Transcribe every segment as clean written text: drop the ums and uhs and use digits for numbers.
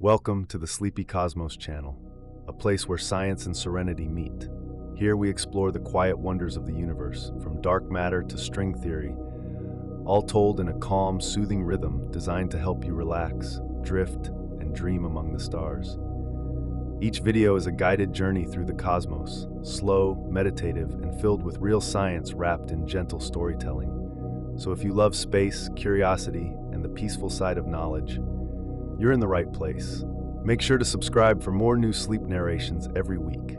Welcome to the Sleepy Cosmos channel, a place where science and serenity meet. Here we explore the quiet wonders of the universe, from dark matter to string theory, all told in a calm, soothing rhythm designed to help you relax, drift, and dream among the stars. Each video is a guided journey through the cosmos, slow, meditative, and filled with real science wrapped in gentle storytelling. So if you love space, curiosity, and the peaceful side of knowledge, you're in the right place. Make sure to subscribe for more new sleep narrations every week.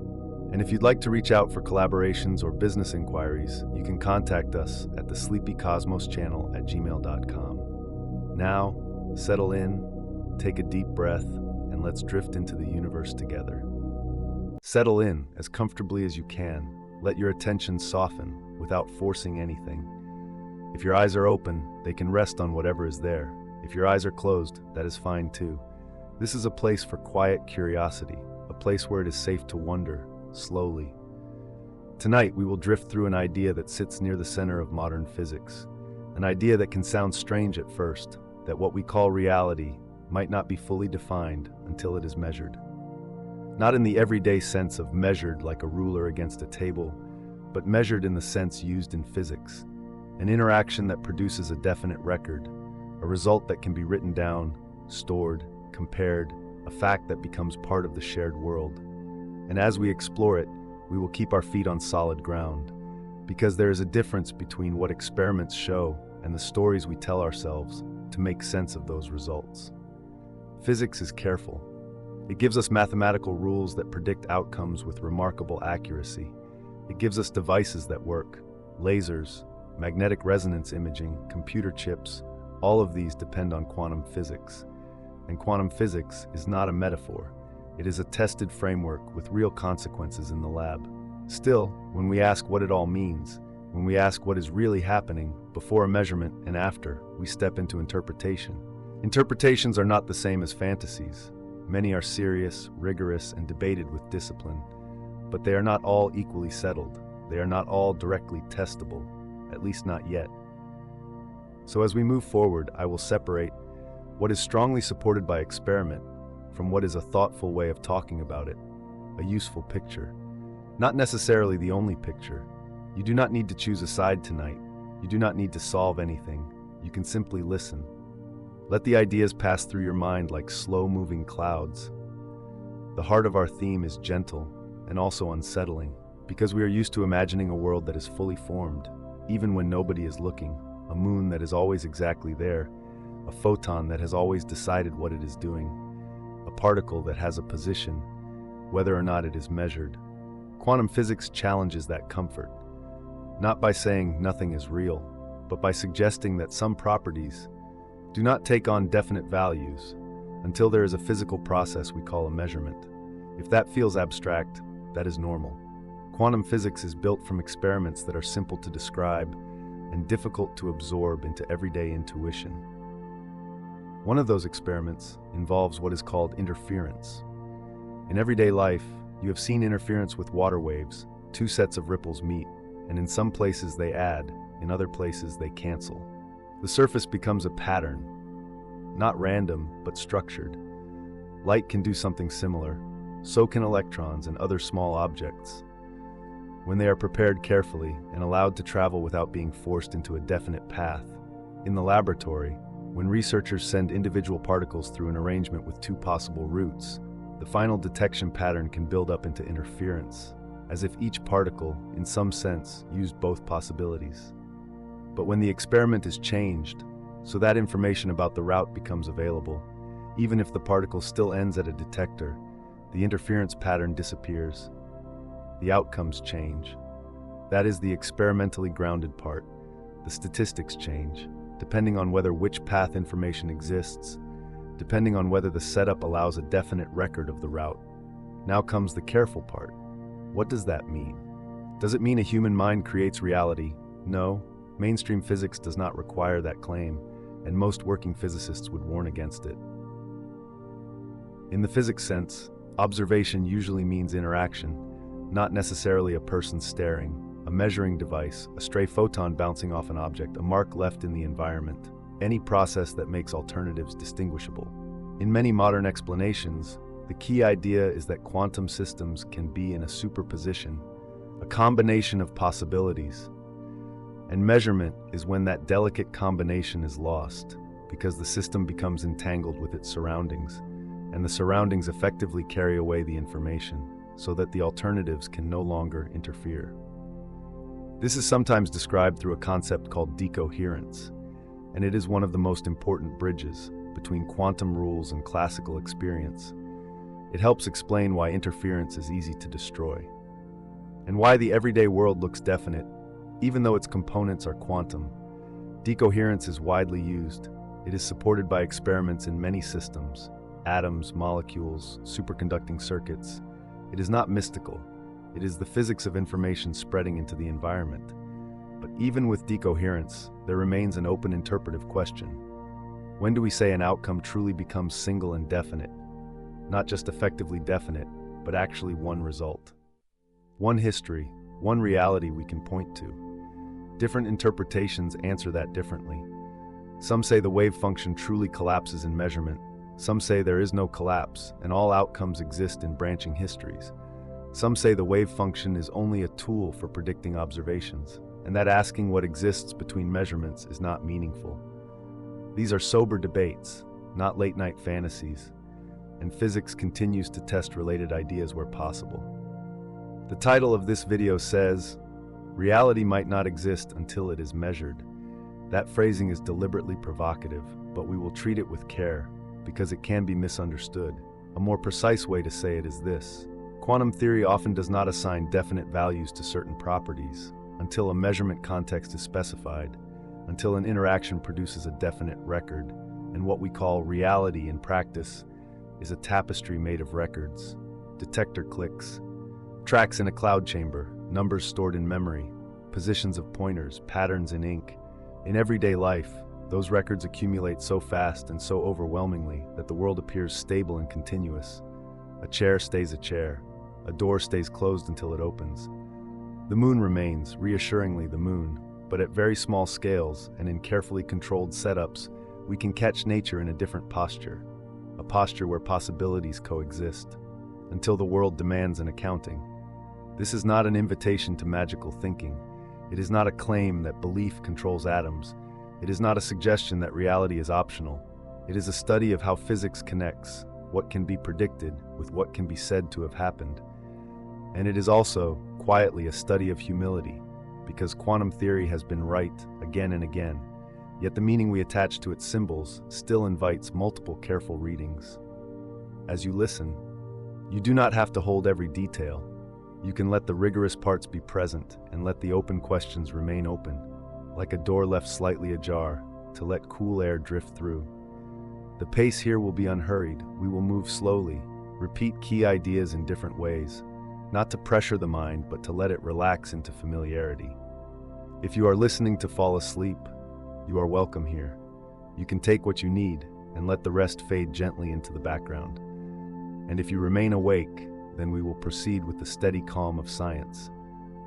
And if you'd like to reach out for collaborations or business inquiries, you can contact us at the sleepycosmoschannel@gmail.com. Now, settle in, take a deep breath, and let's drift into the universe together. Settle in as comfortably as you can. Let your attention soften without forcing anything. If your eyes are open, they can rest on whatever is there. If your eyes are closed, that is fine too. This is a place for quiet curiosity, a place where it is safe to wonder, slowly. Tonight, we will drift through an idea that sits near the center of modern physics. An idea that can sound strange at first, that what we call reality might not be fully defined until it is measured. Not in the everyday sense of measured like a ruler against a table, but measured in the sense used in physics. An interaction that produces a definite record, a result that can be written down, stored, compared, a fact that becomes part of the shared world. And as we explore it, we will keep our feet on solid ground, because there is a difference between what experiments show and the stories we tell ourselves to make sense of those results. Physics is careful. It gives us mathematical rules that predict outcomes with remarkable accuracy. It gives us devices that work, lasers, magnetic resonance imaging, computer chips. All of these depend on quantum physics. And quantum physics is not a metaphor. It is a tested framework with real consequences in the lab. Still, when we ask what it all means, when we ask what is really happening before a measurement and after, we step into interpretation. Interpretations are not the same as fantasies. Many are serious, rigorous, and debated with discipline. But they are not all equally settled. They are not all directly testable, at least not yet. So as we move forward, I will separate what is strongly supported by experiment from what is a thoughtful way of talking about it, a useful picture. Not necessarily the only picture. You do not need to choose a side tonight. You do not need to solve anything. You can simply listen. Let the ideas pass through your mind like slow-moving clouds. The heart of our theme is gentle and also unsettling, because we are used to imagining a world that is fully formed, even when nobody is looking. A moon that is always exactly there, a photon that has always decided what it is doing, a particle that has a position, whether or not it is measured. Quantum physics challenges that comfort, not by saying nothing is real, but by suggesting that some properties do not take on definite values until there is a physical process we call a measurement. If that feels abstract, that is normal. Quantum physics is built from experiments that are simple to describe and difficult to absorb into everyday intuition. One of those experiments involves what is called interference. In everyday life, you have seen interference with water waves. Two sets of ripples meet, and in some places they add, in other places they cancel. The surface becomes a pattern, not random, but structured. Light can do something similar, so can electrons and other small objects. When they are prepared carefully and allowed to travel without being forced into a definite path. In the laboratory, when researchers send individual particles through an arrangement with two possible routes, the final detection pattern can build up into interference, as if each particle, in some sense, used both possibilities. But when the experiment is changed, so that information about the route becomes available, even if the particle still ends at a detector, the interference pattern disappears. The outcomes change. That is the experimentally grounded part. The statistics change, depending on whether which path information exists, depending on whether the setup allows a definite record of the route. Now comes the careful part. What does that mean? Does it mean a human mind creates reality? No, mainstream physics does not require that claim, and most working physicists would warn against it. In the physics sense, observation usually means interaction, not necessarily a person staring, a measuring device, a stray photon bouncing off an object, a mark left in the environment, any process that makes alternatives distinguishable. In many modern explanations, the key idea is that quantum systems can be in a superposition, a combination of possibilities. And measurement is when that delicate combination is lost, because the system becomes entangled with its surroundings, and the surroundings effectively carry away the information, so that the alternatives can no longer interfere. This is sometimes described through a concept called decoherence, and it is one of the most important bridges between quantum rules and classical experience. It helps explain why interference is easy to destroy, and why the everyday world looks definite, even though its components are quantum. Decoherence is widely used. It is supported by experiments in many systems: atoms, molecules, superconducting circuits. It is not mystical. It is the physics of information spreading into the environment. But even with decoherence, there remains an open interpretive question. When do we say an outcome truly becomes single and definite? Not just effectively definite, but actually one result. One history, one reality we can point to. Different interpretations answer that differently. Some say the wave function truly collapses in measurement. Some say there is no collapse, and all outcomes exist in branching histories. Some say the wave function is only a tool for predicting observations, and that asking what exists between measurements is not meaningful. These are sober debates, not late-night fantasies, and physics continues to test related ideas where possible. The title of this video says, "Reality might not exist until it is measured." That phrasing is deliberately provocative, but we will treat it with care, because it can be misunderstood. A more precise way to say it is this: quantum theory often does not assign definite values to certain properties until a measurement context is specified, until an interaction produces a definite record, and what we call reality in practice is a tapestry made of records, detector clicks, tracks in a cloud chamber, numbers stored in memory, positions of pointers, patterns in ink. In everyday life, those records accumulate so fast and so overwhelmingly that the world appears stable and continuous. A chair stays a chair. A door stays closed until it opens. The moon remains, reassuringly the moon, but at very small scales and in carefully controlled setups, we can catch nature in a different posture, a posture where possibilities coexist, until the world demands an accounting. This is not an invitation to magical thinking. It is not a claim that belief controls atoms. It is not a suggestion that reality is optional. It is a study of how physics connects what can be predicted with what can be said to have happened. And it is also, quietly, a study of humility, because quantum theory has been right again and again, yet the meaning we attach to its symbols still invites multiple careful readings. As you listen, you do not have to hold every detail. You can let the rigorous parts be present and let the open questions remain open, like a door left slightly ajar, to let cool air drift through. The pace here will be unhurried. We will move slowly, repeat key ideas in different ways, not to pressure the mind, but to let it relax into familiarity. If you are listening to fall asleep, you are welcome here. You can take what you need and let the rest fade gently into the background. And if you remain awake, then we will proceed with the steady calm of science,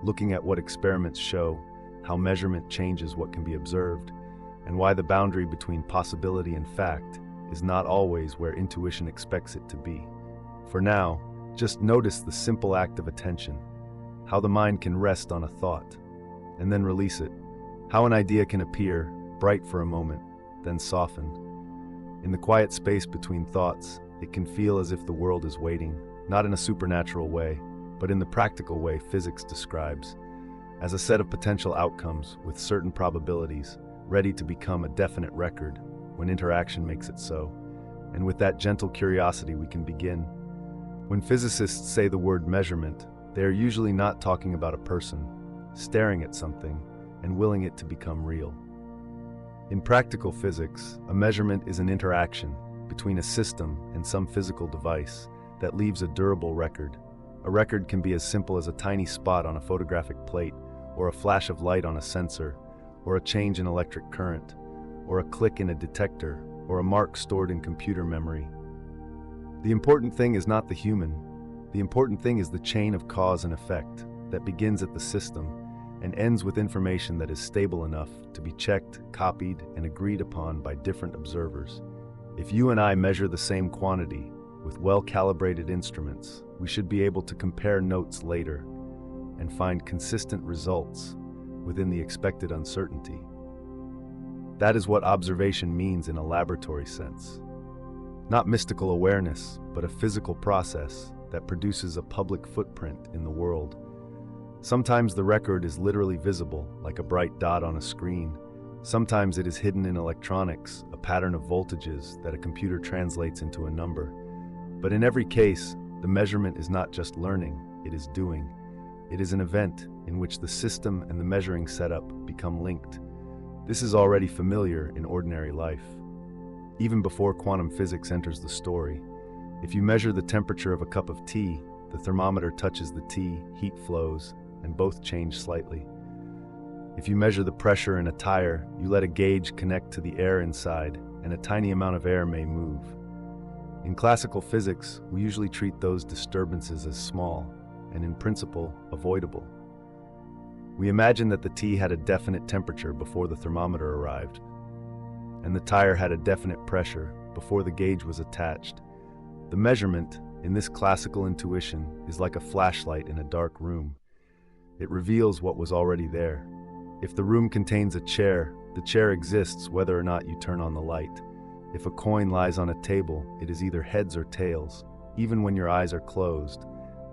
looking at what experiments show, how measurement changes what can be observed, and why the boundary between possibility and fact is not always where intuition expects it to be. For now, just notice the simple act of attention, how the mind can rest on a thought, and then release it, how an idea can appear, bright for a moment, then soften. In the quiet space between thoughts, it can feel as if the world is waiting, not in a supernatural way, but in the practical way physics describes, as a set of potential outcomes with certain probabilities, ready to become a definite record when interaction makes it so. And with that gentle curiosity we can begin. When physicists say the word measurement, they are usually not talking about a person, staring at something, and willing it to become real. In practical physics, a measurement is an interaction between a system and some physical device that leaves a durable record. A record can be as simple as a tiny spot on a photographic plate, or a flash of light on a sensor, or a change in electric current, or a click in a detector, or a mark stored in computer memory. The important thing is not the human. The important thing is the chain of cause and effect that begins at the system and ends with information that is stable enough to be checked, copied, and agreed upon by different observers. If you and I measure the same quantity with well-calibrated instruments, we should be able to compare notes later and find consistent results within the expected uncertainty. That is what observation means in a laboratory sense. Not mystical awareness, but a physical process that produces a public footprint in the world. Sometimes the record is literally visible, like a bright dot on a screen. Sometimes it is hidden in electronics, a pattern of voltages that a computer translates into a number. But in every case, the measurement is not just learning, it is doing. It is an event in which the system and the measuring setup become linked. This is already familiar in ordinary life. Even before quantum physics enters the story, if you measure the temperature of a cup of tea, the thermometer touches the tea, heat flows, and both change slightly. If you measure the pressure in a tire, you let a gauge connect to the air inside, and a tiny amount of air may move. In classical physics, we usually treat those disturbances as small, and in principle, avoidable. We imagine that the tea had a definite temperature before the thermometer arrived, and the tire had a definite pressure before the gauge was attached. The measurement, in this classical intuition, is like a flashlight in a dark room. It reveals what was already there. If the room contains a chair, the chair exists whether or not you turn on the light. If a coin lies on a table, it is either heads or tails, even when your eyes are closed.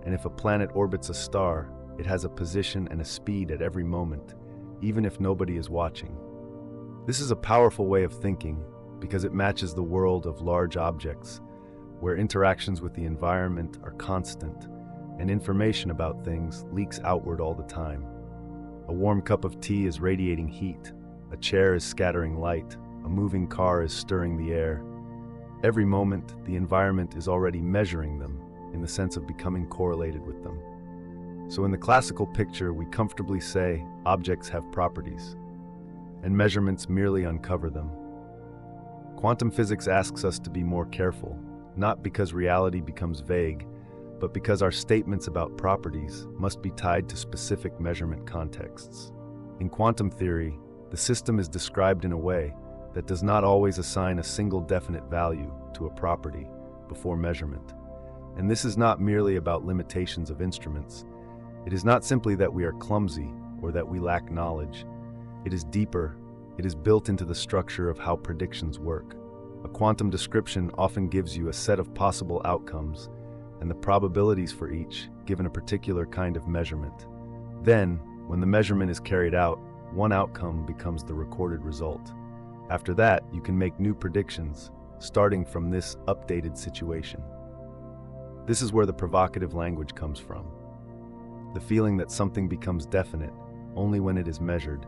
And if a planet orbits a star, it has a position and a speed at every moment, even if nobody is watching. This is a powerful way of thinking because it matches the world of large objects, where interactions with the environment are constant, and information about things leaks outward all the time. A warm cup of tea is radiating heat, a chair is scattering light, a moving car is stirring the air. Every moment, the environment is already measuring them in the sense of becoming correlated with them. So in the classical picture, we comfortably say objects have properties, and measurements merely uncover them. Quantum physics asks us to be more careful, not because reality becomes vague, but because our statements about properties must be tied to specific measurement contexts. In quantum theory, the system is described in a way that does not always assign a single definite value to a property before measurement. And this is not merely about limitations of instruments. It is not simply that we are clumsy or that we lack knowledge. It is deeper. It is built into the structure of how predictions work. A quantum description often gives you a set of possible outcomes and the probabilities for each given a particular kind of measurement. Then, when the measurement is carried out, one outcome becomes the recorded result. After that, you can make new predictions, starting from this updated situation. This is where the provocative language comes from. The feeling that something becomes definite only when it is measured.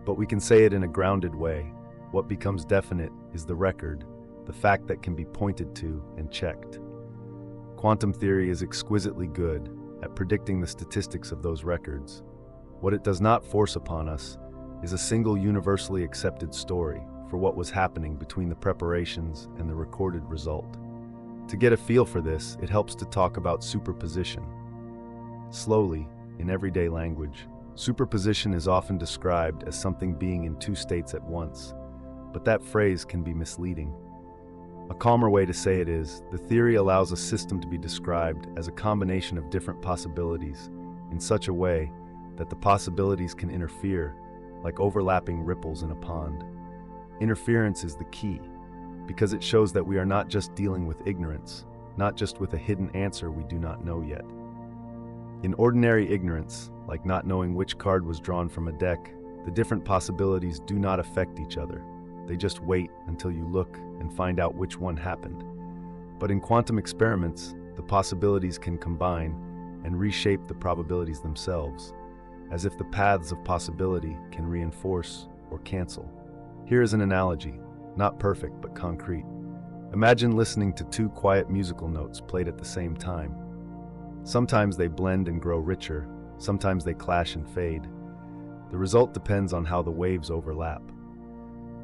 But we can say it in a grounded way. What becomes definite is the record, the fact that can be pointed to and checked. Quantum theory is exquisitely good at predicting the statistics of those records. What it does not force upon us is a single universally accepted story for what was happening between the preparations and the recorded result. To get a feel for this, it helps to talk about superposition. Slowly, in everyday language, superposition is often described as something being in two states at once, but that phrase can be misleading. A calmer way to say it is, the theory allows a system to be described as a combination of different possibilities in such a way that the possibilities can interfere, like overlapping ripples in a pond. Interference is the key, because it shows that we are not just dealing with ignorance, not just with a hidden answer we do not know yet. In ordinary ignorance, like not knowing which card was drawn from a deck, the different possibilities do not affect each other. They just wait until you look and find out which one happened. But in quantum experiments, the possibilities can combine and reshape the probabilities themselves, as if the paths of possibility can reinforce or cancel. Here is an analogy, not perfect but concrete. Imagine listening to two quiet musical notes played at the same time. Sometimes they blend and grow richer, sometimes they clash and fade. The result depends on how the waves overlap.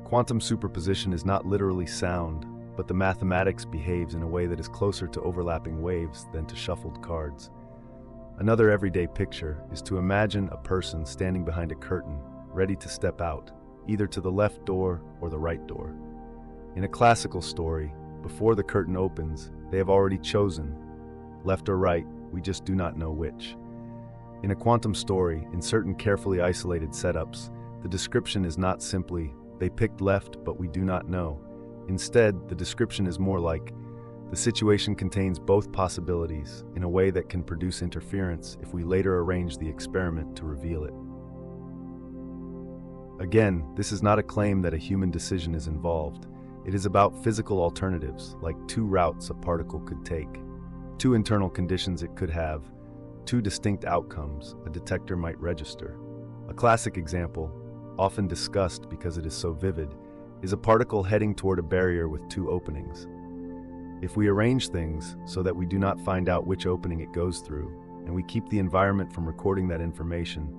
Quantum superposition is not literally sound, but the mathematics behaves in a way that is closer to overlapping waves than to shuffled cards. Another everyday picture is to imagine a person standing behind a curtain, ready to step out, either to the left door or the right door. In a classical story, before the curtain opens, they have already chosen, left or right, we just do not know which. In a quantum story, in certain carefully isolated setups, the description is not simply, they picked left but we do not know. Instead, the description is more like, the situation contains both possibilities in a way that can produce interference if we later arrange the experiment to reveal it. Again, this is not a claim that a human decision is involved. It is about physical alternatives, like two routes a particle could take, two internal conditions it could have, two distinct outcomes a detector might register. A classic example, often discussed because it is so vivid, is a particle heading toward a barrier with two openings. If we arrange things so that we do not find out which opening it goes through, and we keep the environment from recording that information,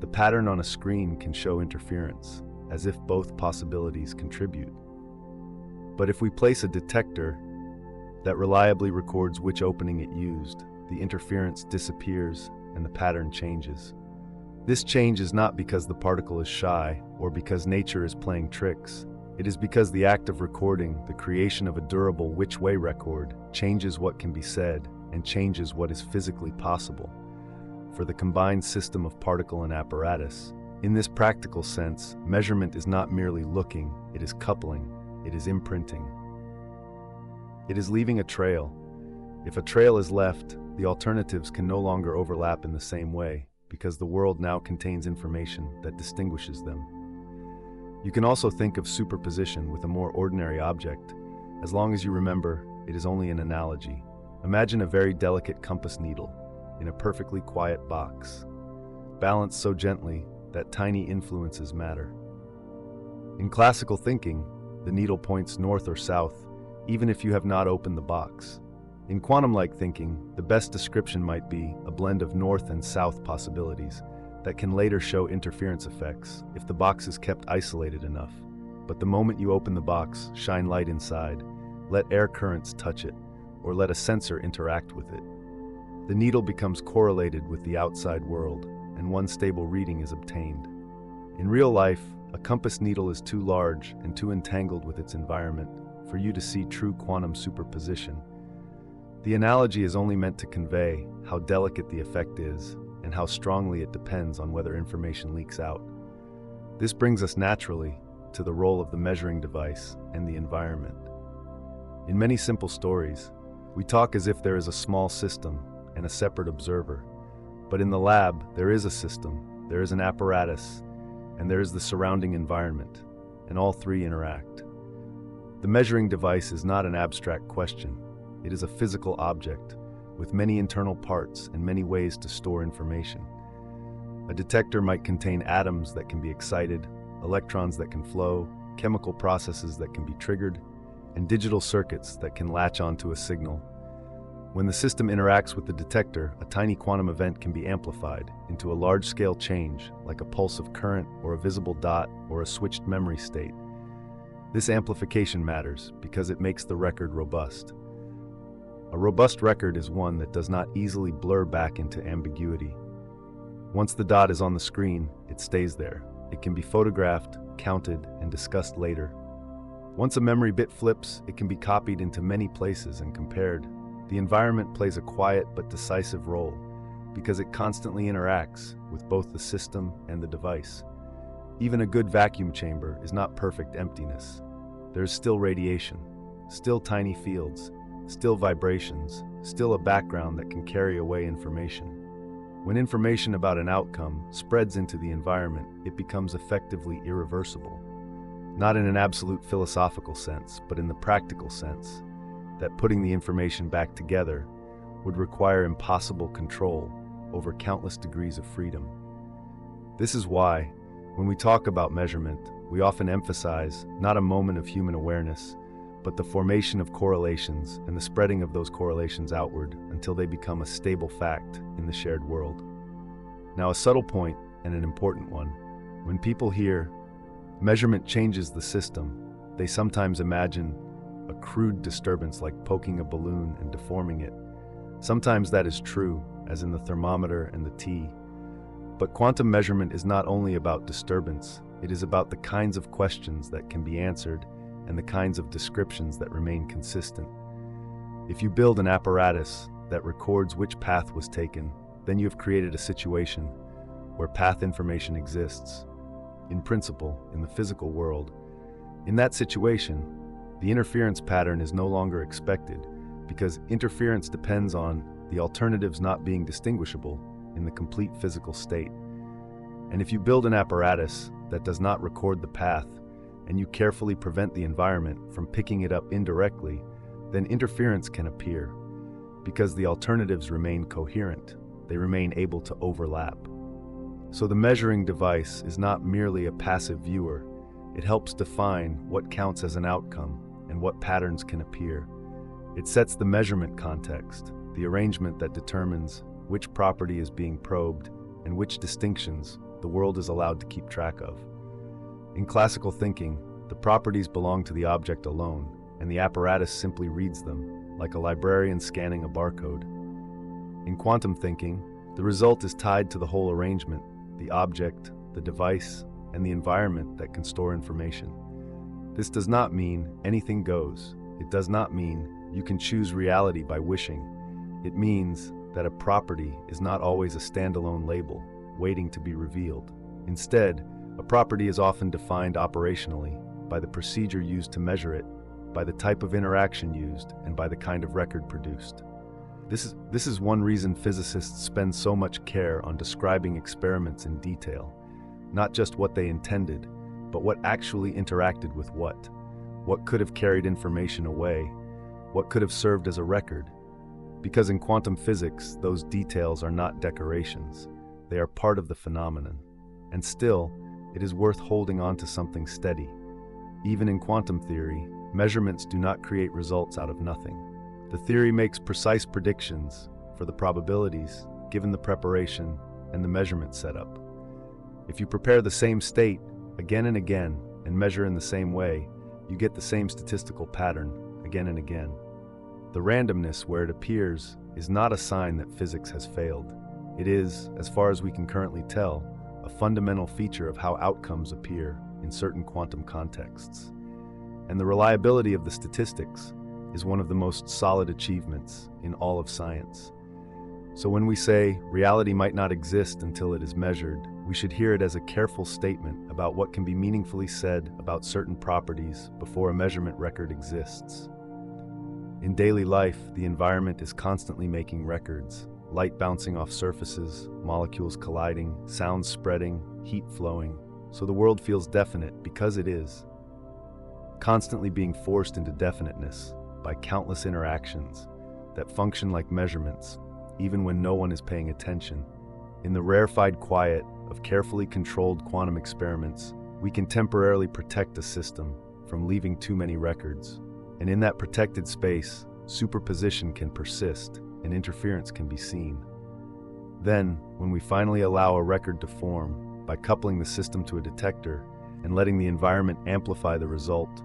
the pattern on a screen can show interference, as if both possibilities contribute. But if we place a detector that reliably records which opening it used, the interference disappears and the pattern changes. This change is not because the particle is shy or because nature is playing tricks. It is because the act of recording, the creation of a durable which-way record, changes what can be said and changes what is physically possible. For the combined system of particle and apparatus, in this practical sense, measurement is not merely looking, it is coupling, it is imprinting. It is leaving a trail. If a trail is left, the alternatives can no longer overlap in the same way, because the world now contains information that distinguishes them. You can also think of superposition with a more ordinary object. As long as you remember, it is only an analogy. Imagine a very delicate compass needle in a perfectly quiet box, balanced so gently that tiny influences matter. In classical thinking, the needle points north or south, even if you have not opened the box. In quantum-like thinking, the best description might be a blend of north and south possibilities that can later show interference effects if the box is kept isolated enough. But the moment you open the box, shine light inside, let air currents touch it, or let a sensor interact with it. The needle becomes correlated with the outside world, and one stable reading is obtained. In real life, a compass needle is too large and too entangled with its environment for you to see true quantum superposition. The analogy is only meant to convey how delicate the effect is and how strongly it depends on whether information leaks out. This brings us naturally to the role of the measuring device and the environment. In many simple stories, we talk as if there is a small system and a separate observer. But in the lab, there is a system, there is an apparatus, and there is the surrounding environment, and all three interact. The measuring device is not an abstract question. It is a physical object, with many internal parts and many ways to store information. A detector might contain atoms that can be excited, electrons that can flow, chemical processes that can be triggered, and digital circuits that can latch onto a signal. When the system interacts with the detector, a tiny quantum event can be amplified into a large-scale change, like a pulse of current or a visible dot or a switched memory state. This amplification matters because it makes the record robust. A robust record is one that does not easily blur back into ambiguity. Once the dot is on the screen, it stays there. It can be photographed, counted, and discussed later. Once a memory bit flips, it can be copied into many places and compared. The environment plays a quiet but decisive role because it constantly interacts with both the system and the device. Even a good vacuum chamber is not perfect emptiness. There is still radiation, still tiny fields, still vibrations, still a background that can carry away information. When information about an outcome spreads into the environment, it becomes effectively irreversible. Not in an absolute philosophical sense, but in the practical sense, that putting the information back together would require impossible control over countless degrees of freedom. This is why, when we talk about measurement, we often emphasize not a moment of human awareness, but the formation of correlations and the spreading of those correlations outward until they become a stable fact in the shared world. Now, a subtle point and an important one. When people hear measurement changes the system, they sometimes imagine a crude disturbance like poking a balloon and deforming it. Sometimes that is true, as in the thermometer and the T. But quantum measurement is not only about disturbance, it is about the kinds of questions that can be answered and the kinds of descriptions that remain consistent. If you build an apparatus that records which path was taken, then you have created a situation where path information exists, in principle, in the physical world. In that situation, the interference pattern is no longer expected because interference depends on the alternatives not being distinguishable in the complete physical state. And if you build an apparatus that does not record the path and you carefully prevent the environment from picking it up indirectly, then interference can appear because the alternatives remain coherent. They remain able to overlap. So the measuring device is not merely a passive viewer. It helps define what counts as an outcome and what patterns can appear. It sets the measurement context, the arrangement that determines which property is being probed and which distinctions the world is allowed to keep track of. In classical thinking, the properties belong to the object alone, and the apparatus simply reads them, like a librarian scanning a barcode. In quantum thinking, the result is tied to the whole arrangement, the object, the device, and the environment that can store information. This does not mean anything goes. It does not mean you can choose reality by wishing. It means that a property is not always a standalone label, waiting to be revealed. Instead, a property is often defined operationally by the procedure used to measure it, by the type of interaction used, and by the kind of record produced. This is one reason physicists spend so much care on describing experiments in detail, not just what they intended, but what actually interacted with what could have carried information away, what could have served as a record. Because in quantum physics, those details are not decorations. They are part of the phenomenon. And still, it is worth holding on to something steady. Even in quantum theory, measurements do not create results out of nothing. The theory makes precise predictions for the probabilities, given the preparation and the measurement setup. If you prepare the same state again and again and measure in the same way, you get the same statistical pattern again and again. The randomness where it appears is not a sign that physics has failed. It is, as far as we can currently tell, a fundamental feature of how outcomes appear in certain quantum contexts. And the reliability of the statistics is one of the most solid achievements in all of science. So when we say reality might not exist until it is measured, we should hear it as a careful statement about what can be meaningfully said about certain properties before a measurement record exists. In daily life, the environment is constantly making records, light bouncing off surfaces, molecules colliding, sounds spreading, heat flowing, so the world feels definite because it is. Constantly being forced into definiteness by countless interactions that function like measurements, even when no one is paying attention. In the rarefied quiet of carefully controlled quantum experiments, we can temporarily protect a system from leaving too many records. And in that protected space, superposition can persist and interference can be seen. Then, when we finally allow a record to form by coupling the system to a detector and letting the environment amplify the result,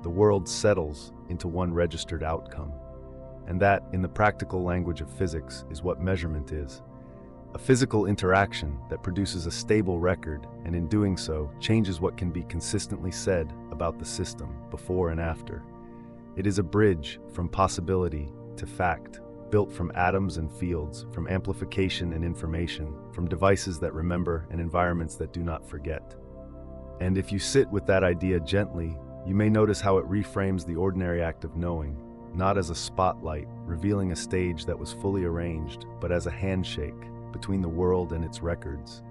the world settles into one registered outcome. And that, in the practical language of physics, is what measurement is. A physical interaction that produces a stable record, and in doing so, changes what can be consistently said about the system before and after. It is a bridge from possibility to fact, built from atoms and fields, from amplification and information, from devices that remember and environments that do not forget. And if you sit with that idea gently, you may notice how it reframes the ordinary act of knowing, not as a spotlight revealing a stage that was fully arranged, but as a handshake between the world and its records,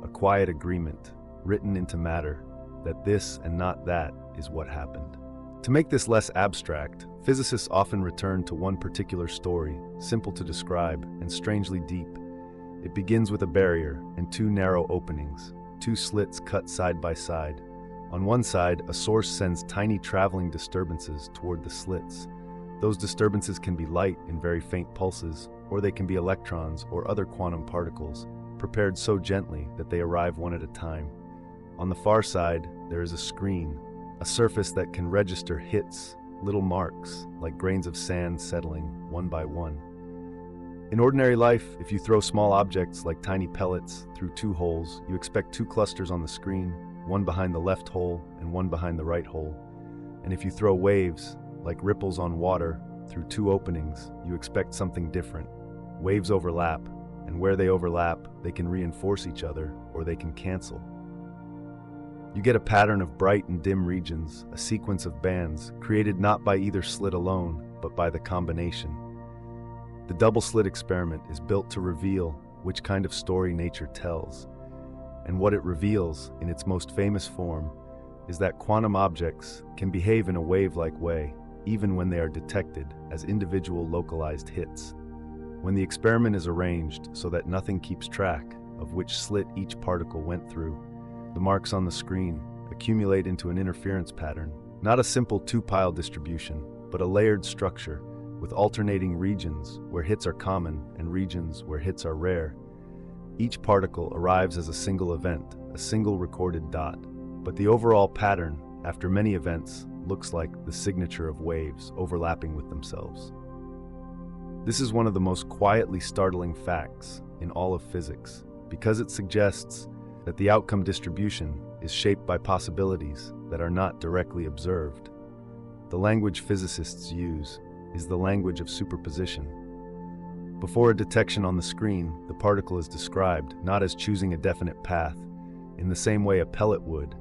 a quiet agreement written into matter that this and not that is what happened. To make this less abstract, physicists often return to one particular story, simple to describe and strangely deep. It begins with a barrier and two narrow openings, two slits cut side by side. On one side, a source sends tiny traveling disturbances toward the slits. Those disturbances can be light in very faint pulses, or they can be electrons or other quantum particles, prepared so gently that they arrive one at a time. On the far side, there is a screen, a surface that can register hits, little marks, like grains of sand settling one by one. In ordinary life, if you throw small objects like tiny pellets through two holes, you expect two clusters on the screen, one behind the left hole and one behind the right hole. And if you throw waves, like ripples on water, through two openings, you expect something different. Waves overlap, and where they overlap, they can reinforce each other or they can cancel. You get a pattern of bright and dim regions, a sequence of bands created not by either slit alone, but by the combination. The double slit experiment is built to reveal which kind of story nature tells. And what it reveals, in its most famous form, is that quantum objects can behave in a wave-like way, even when they are detected as individual localized hits. When the experiment is arranged so that nothing keeps track of which slit each particle went through, the marks on the screen accumulate into an interference pattern, not a simple two-pile distribution, but a layered structure with alternating regions where hits are common and regions where hits are rare. Each particle arrives as a single event, a single recorded dot, but the overall pattern, after many events, looks like the signature of waves overlapping with themselves. This is one of the most quietly startling facts in all of physics, because it suggests that the outcome distribution is shaped by possibilities that are not directly observed. The language physicists use is the language of superposition. Before a detection on the screen, the particle is described not as choosing a definite path, in the same way a pellet would.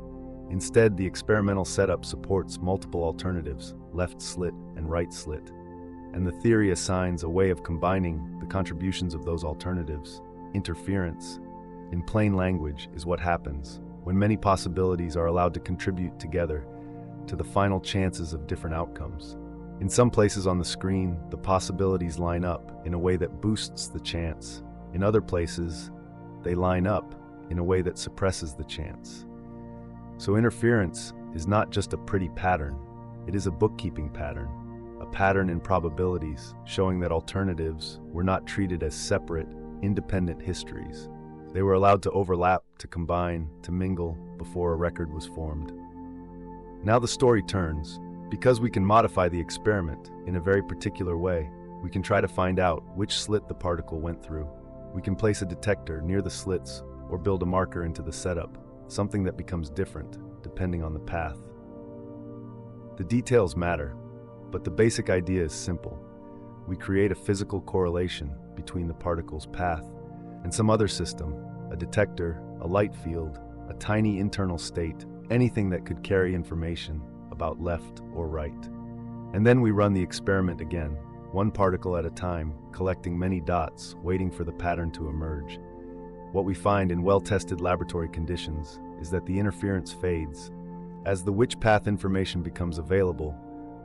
Instead, the experimental setup supports multiple alternatives, left slit and right slit, and the theory assigns a way of combining the contributions of those alternatives. Interference, in plain language, is what happens when many possibilities are allowed to contribute together to the final chances of different outcomes. In some places on the screen, the possibilities line up in a way that boosts the chance. In other places, they line up in a way that suppresses the chance. So interference is not just a pretty pattern, it is a bookkeeping pattern, a pattern in probabilities showing that alternatives were not treated as separate, independent histories. They were allowed to overlap, to combine, to mingle before a record was formed. Now the story turns. Because we can modify the experiment in a very particular way, we can try to find out which slit the particle went through. We can place a detector near the slits or build a marker into the setup, something that becomes different depending on the path. The details matter, but the basic idea is simple. We create a physical correlation between the particle's path and some other system, a detector, a light field, a tiny internal state, anything that could carry information about left or right. And then we run the experiment again, one particle at a time, collecting many dots, waiting for the pattern to emerge. What we find in well-tested laboratory conditions is that the interference fades. As the which path information becomes available,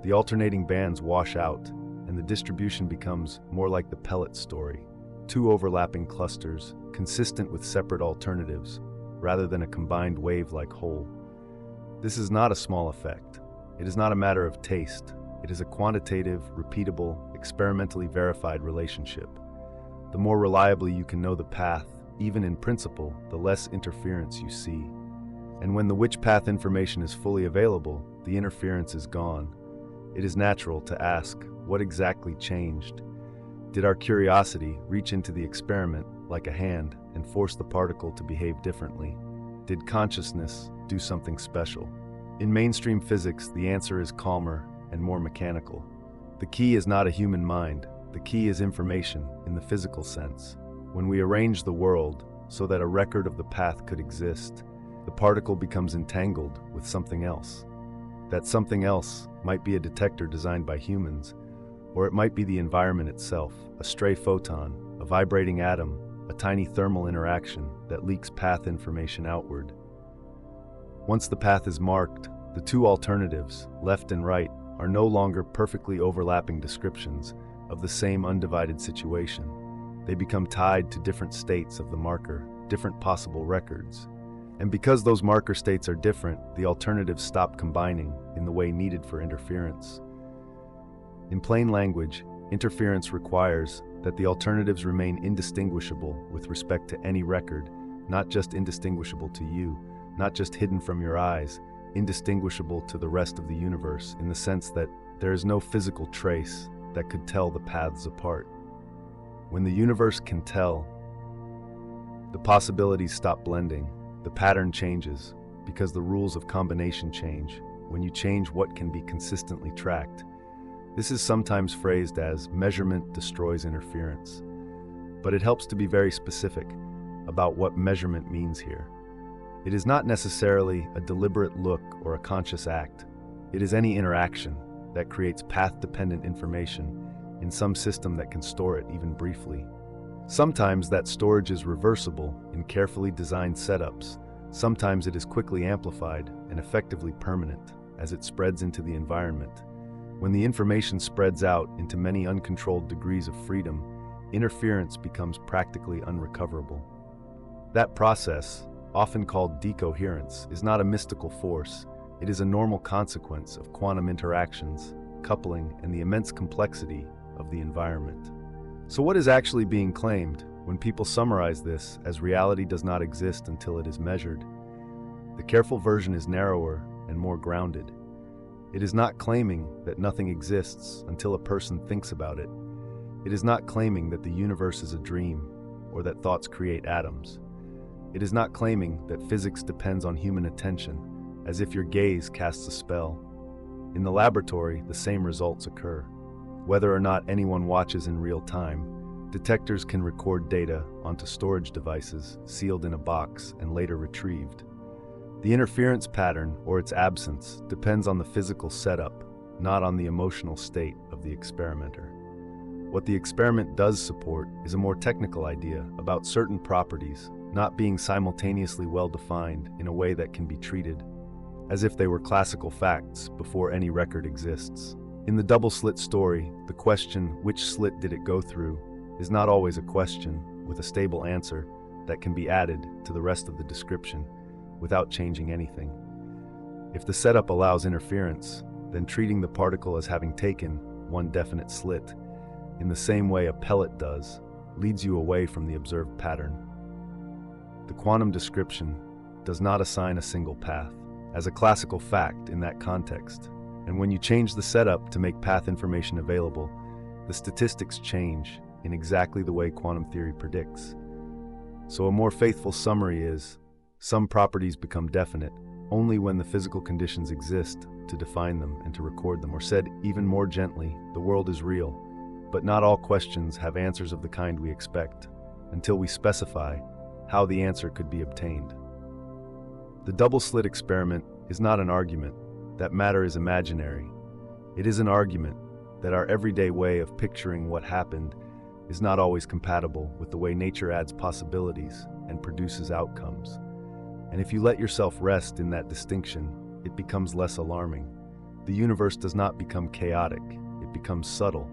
the alternating bands wash out, and the distribution becomes more like the pellet story, two overlapping clusters, consistent with separate alternatives, rather than a combined wave-like whole. This is not a small effect. It is not a matter of taste. It is a quantitative, repeatable, experimentally verified relationship. The more reliably you can know the path, even in principle, the less interference you see. And when the which path information is fully available, the interference is gone. It is natural to ask, what exactly changed? Did our curiosity reach into the experiment like a hand and force the particle to behave differently? Did consciousness do something special? In mainstream physics, the answer is calmer and more mechanical. The key is not a human mind. The key is information in the physical sense. When we arrange the world so that a record of the path could exist, the particle becomes entangled with something else. That something else might be a detector designed by humans, or it might be the environment itself, a stray photon, a vibrating atom, a tiny thermal interaction that leaks path information outward. Once the path is marked, the two alternatives, left and right, are no longer perfectly overlapping descriptions of the same undivided situation. They become tied to different states of the marker, different possible records. And because those marker states are different, the alternatives stop combining in the way needed for interference. In plain language, interference requires that the alternatives remain indistinguishable with respect to any record, not just indistinguishable to you, not just hidden from your eyes, indistinguishable to the rest of the universe in the sense that there is no physical trace that could tell the paths apart. When the universe can tell, the possibilities stop blending, the pattern changes, because the rules of combination change. when you change what can be consistently tracked. This is sometimes phrased as measurement destroys interference, but it helps to be very specific about what measurement means here. It is not necessarily a deliberate look or a conscious act. It is any interaction that creates path-dependent information in some system that can store it even briefly. Sometimes that storage is reversible in carefully designed setups. Sometimes it is quickly amplified and effectively permanent as it spreads into the environment. When the information spreads out into many uncontrolled degrees of freedom, interference becomes practically unrecoverable. That process, often called decoherence, is not a mystical force. It is a normal consequence of quantum interactions, coupling, and the immense complexity of the environment. So what is actually being claimed when people summarize this as reality does not exist until it is measured? The careful version is narrower and more grounded. It is not claiming that nothing exists until a person thinks about it. It is not claiming that the universe is a dream or that thoughts create atoms. It is not claiming that physics depends on human attention, as if your gaze casts a spell. In the laboratory, the same results occur. Whether or not anyone watches in real time, detectors can record data onto storage devices sealed in a box and later retrieved. The interference pattern, or its absence, depends on the physical setup, not on the emotional state of the experimenter. What the experiment does support is a more technical idea about certain properties not being simultaneously well-defined in a way that can be treated as if they were classical facts before any record exists. In the double slit story, the question, which slit did it go through, is not always a question with a stable answer that can be added to the rest of the description without changing anything. If the setup allows interference, then treating the particle as having taken one definite slit, in the same way a pellet does, leads you away from the observed pattern. The quantum description does not assign a single path as a classical fact in that context, and when you change the setup to make path information available, the statistics change in exactly the way quantum theory predicts. So a more faithful summary is, some properties become definite only when the physical conditions exist to define them and to record them, or said even more gently, the world is real, but not all questions have answers of the kind we expect until we specify how the answer could be obtained. The double-slit experiment is not an argument that matter is imaginary. It is an argument that our everyday way of picturing what happened is not always compatible with the way nature adds possibilities and produces outcomes. And if you let yourself rest in that distinction, it becomes less alarming. The universe does not become chaotic, it becomes subtle.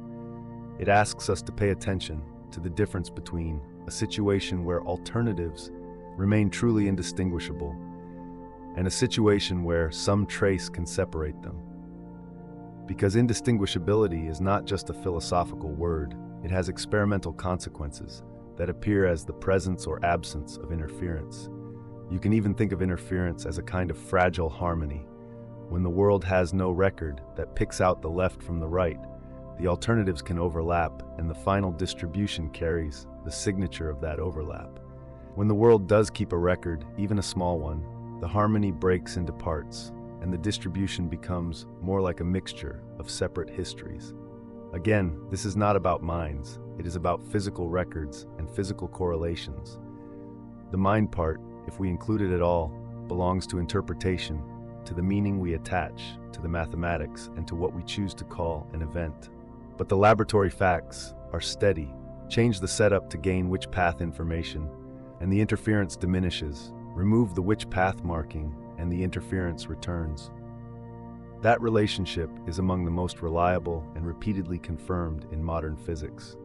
It asks us to pay attention to the difference between a situation where alternatives remain truly indistinguishable and a situation where some trace can separate them. Because indistinguishability is not just a philosophical word, it has experimental consequences that appear as the presence or absence of interference. You can even think of interference as a kind of fragile harmony. When the world has no record that picks out the left from the right, the alternatives can overlap, and the final distribution carries the signature of that overlap. When the world does keep a record, even a small one, the harmony breaks into parts, and the distribution becomes more like a mixture of separate histories. Again, this is not about minds, it is about physical records and physical correlations. The mind part, if we include it at all, belongs to interpretation, to the meaning we attach to the mathematics, and to what we choose to call an event. But the laboratory facts are steady. Change the setup to gain which path information, and the interference diminishes. Remove the which path marking, and the interference returns. That relationship is among the most reliable and repeatedly confirmed in modern physics.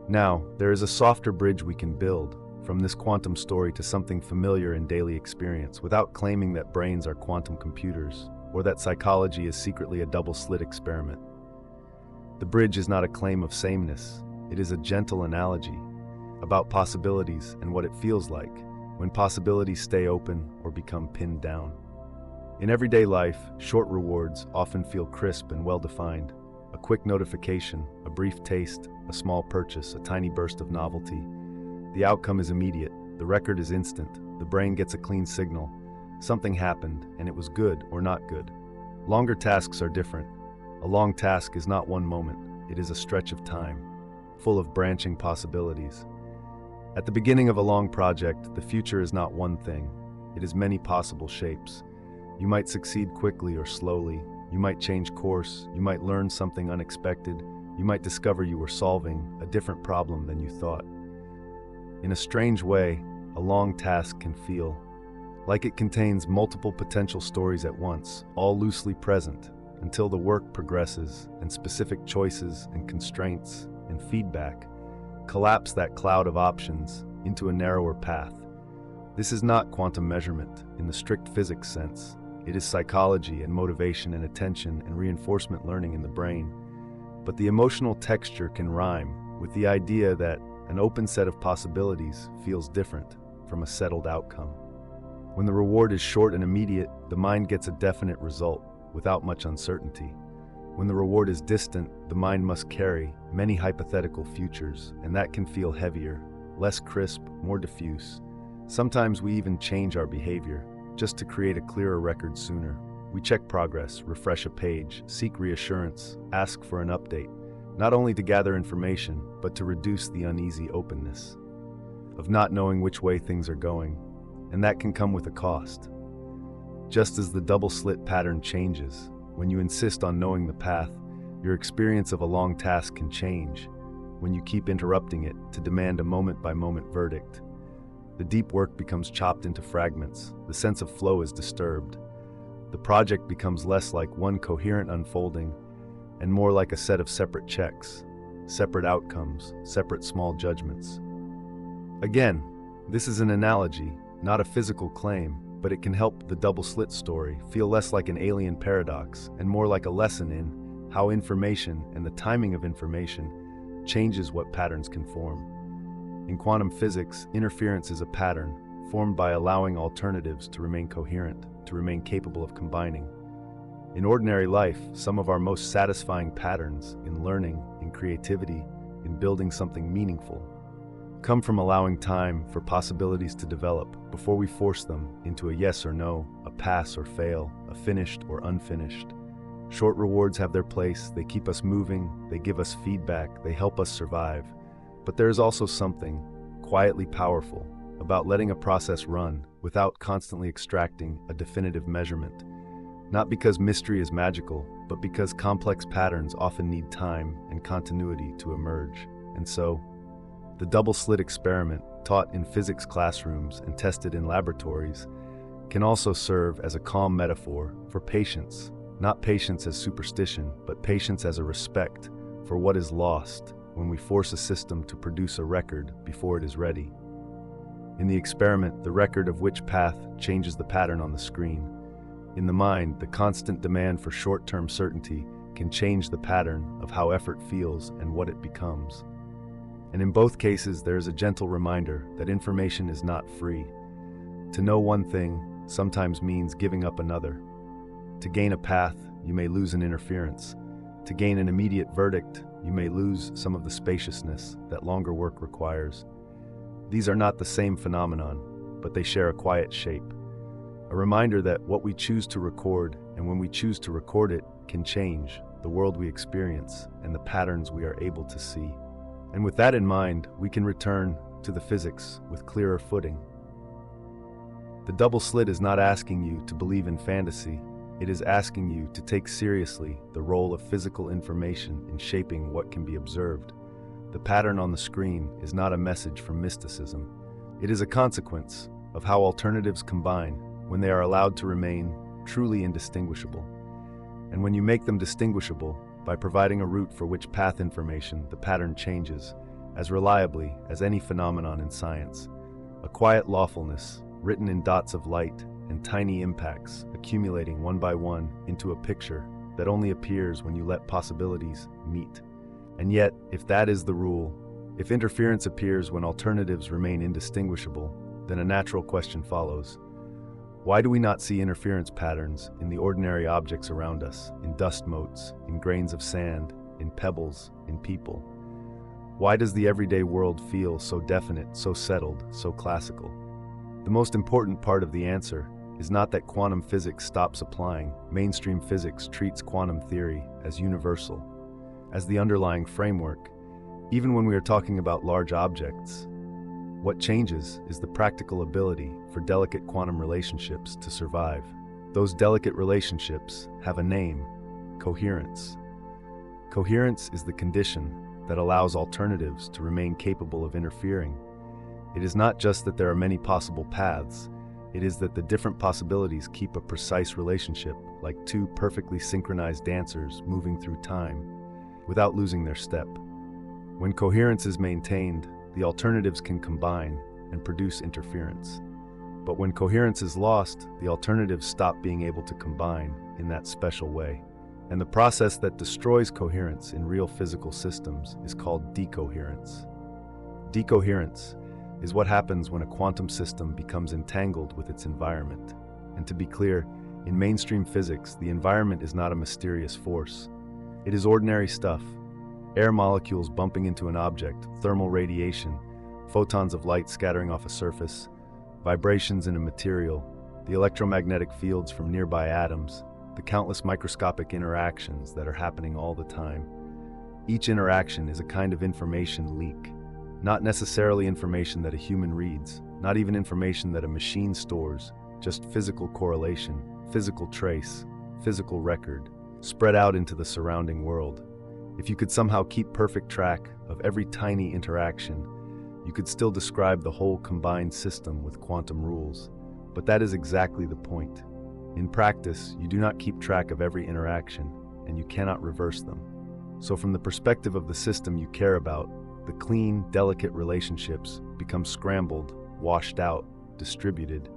Now, there is a softer bridge we can build from this quantum story to something familiar in daily experience without claiming that brains are quantum computers or that psychology is secretly a double-slit experiment. The bridge is not a claim of sameness, it is a gentle analogy about possibilities and what it feels like when possibilities stay open or become pinned down. In everyday life, short rewards often feel crisp and well-defined. A quick notification, a brief taste, a small purchase, a tiny burst of novelty. The outcome is immediate, the record is instant, the brain gets a clean signal, Something happened, and it was good or not good. Longer tasks are different. A long task is not one moment, it is a stretch of time, full of branching possibilities. At the beginning of a long project, the future is not one thing, it is many possible shapes. You might succeed quickly or slowly, you might change course, you might learn something unexpected, you might discover you were solving a different problem than you thought. In a strange way, a long task can feel like it contains multiple potential stories at once, all loosely present, until the work progresses and specific choices and constraints and feedback collapse that cloud of options into a narrower path. This is not quantum measurement in the strict physics sense. It is psychology and motivation and attention and reinforcement learning in the brain. But the emotional texture can rhyme with the idea that an open set of possibilities feels different from a settled outcome. When the reward is short and immediate, the mind gets a definite result without much uncertainty. When the reward is distant, the mind must carry many hypothetical futures, and that can feel heavier, less crisp, more diffuse. Sometimes we even change our behavior just to create a clearer record sooner. We check progress, refresh a page, seek reassurance, ask for an update, not only to gather information, but to reduce the uneasy openness of not knowing which way things are going, and that can come with a cost. Just as the double slit pattern changes, when you insist on knowing the path, your experience of a long task can change when you keep interrupting it to demand a moment-by-moment verdict. The deep work becomes chopped into fragments, the sense of flow is disturbed. The project becomes less like one coherent unfolding and more like a set of separate checks, separate outcomes, separate small judgments. Again, this is an analogy, not a physical claim, but it can help the double slit story feel less like an alien paradox and more like a lesson in how information and the timing of information changes what patterns can form. In quantum physics, interference is a pattern formed by allowing alternatives to remain coherent, to remain capable of combining. In ordinary life, some of our most satisfying patterns in learning, in creativity, in building something meaningful, come from allowing time for possibilities to develop before we force them into a yes or no, a pass or fail, a finished or unfinished. Short rewards have their place, they keep us moving, they give us feedback, they help us survive. But there is also something quietly powerful about letting a process run without constantly extracting a definitive measurement. Not because mystery is magical, but because complex patterns often need time and continuity to emerge. And so, the double slit experiment, taught in physics classrooms and tested in laboratories, can also serve as a calm metaphor for patience, not patience as superstition, but patience as a respect for what is lost when we force a system to produce a record before it is ready. In the experiment, the record of which path changes the pattern on the screen. In the mind, the constant demand for short-term certainty can change the pattern of how effort feels and what it becomes. And in both cases, there is a gentle reminder that information is not free. To know one thing sometimes means giving up another. To gain a path, you may lose an interference. To gain an immediate verdict, you may lose some of the spaciousness that longer work requires. These are not the same phenomenon, but they share a quiet shape. A reminder that what we choose to record, and when we choose to record it, can change the world we experience and the patterns we are able to see. And with that in mind, we can return to the physics with clearer footing. The double slit is not asking you to believe in fantasy. It is asking you to take seriously the role of physical information in shaping what can be observed. The pattern on the screen is not a message from mysticism. It is a consequence of how alternatives combine when they are allowed to remain truly indistinguishable. And when you make them distinguishable, by providing a route for which path information the pattern changes, as reliably as any phenomenon in science, a quiet lawfulness written in dots of light and tiny impacts accumulating one by one into a picture that only appears when you let possibilities meet. And yet, if that is the rule, if interference appears when alternatives remain indistinguishable, then a natural question follows. Why do we not see interference patterns in the ordinary objects around us, in dust motes, in grains of sand, in pebbles, in people? Why does the everyday world feel so definite, so settled, so classical? The most important part of the answer is not that quantum physics stops applying. Mainstream physics treats quantum theory as universal, as the underlying framework, even when we are talking about large objects. What changes is the practical ability for delicate quantum relationships to survive. Those delicate relationships have a name: coherence. Coherence is the condition that allows alternatives to remain capable of interfering. It is not just that there are many possible paths, it is that the different possibilities keep a precise relationship, like two perfectly synchronized dancers moving through time, without losing their step. When coherence is maintained, the alternatives can combine and produce interference. But when coherence is lost, the alternatives stop being able to combine in that special way. And the process that destroys coherence in real physical systems is called decoherence. Decoherence is what happens when a quantum system becomes entangled with its environment. And to be clear, in mainstream physics, the environment is not a mysterious force. It is ordinary stuff: air molecules bumping into an object, thermal radiation, photons of light scattering off a surface, vibrations in a material, the electromagnetic fields from nearby atoms, the countless microscopic interactions that are happening all the time. Each interaction is a kind of information leak. Not necessarily information that a human reads, not even information that a machine stores, just physical correlation, physical trace, physical record, spread out into the surrounding world. If you could somehow keep perfect track of every tiny interaction, you could still describe the whole combined system with quantum rules. But that is exactly the point. In practice, you do not keep track of every interaction, and you cannot reverse them. So from the perspective of the system you care about, the clean, delicate relationships become scrambled, washed out, distributed.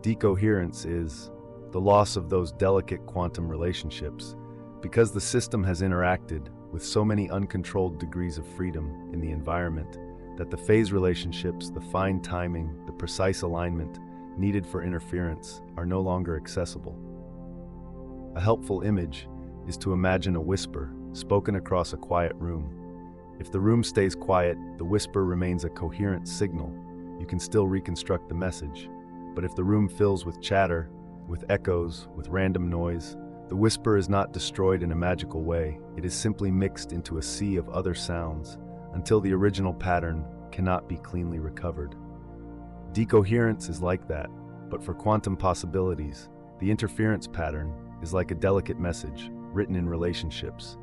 Decoherence is the loss of those delicate quantum relationships, because the system has interacted with so many uncontrolled degrees of freedom in the environment that the phase relationships, the fine timing, the precise alignment needed for interference are no longer accessible. A helpful image is to imagine a whisper spoken across a quiet room. If the room stays quiet, the whisper remains a coherent signal. You can still reconstruct the message. But if the room fills with chatter, with echoes, with random noise, the whisper is not destroyed in a magical way. It is simply mixed into a sea of other sounds until the original pattern cannot be cleanly recovered. Decoherence is like that, but for quantum possibilities, the interference pattern is like a delicate message written in relationships.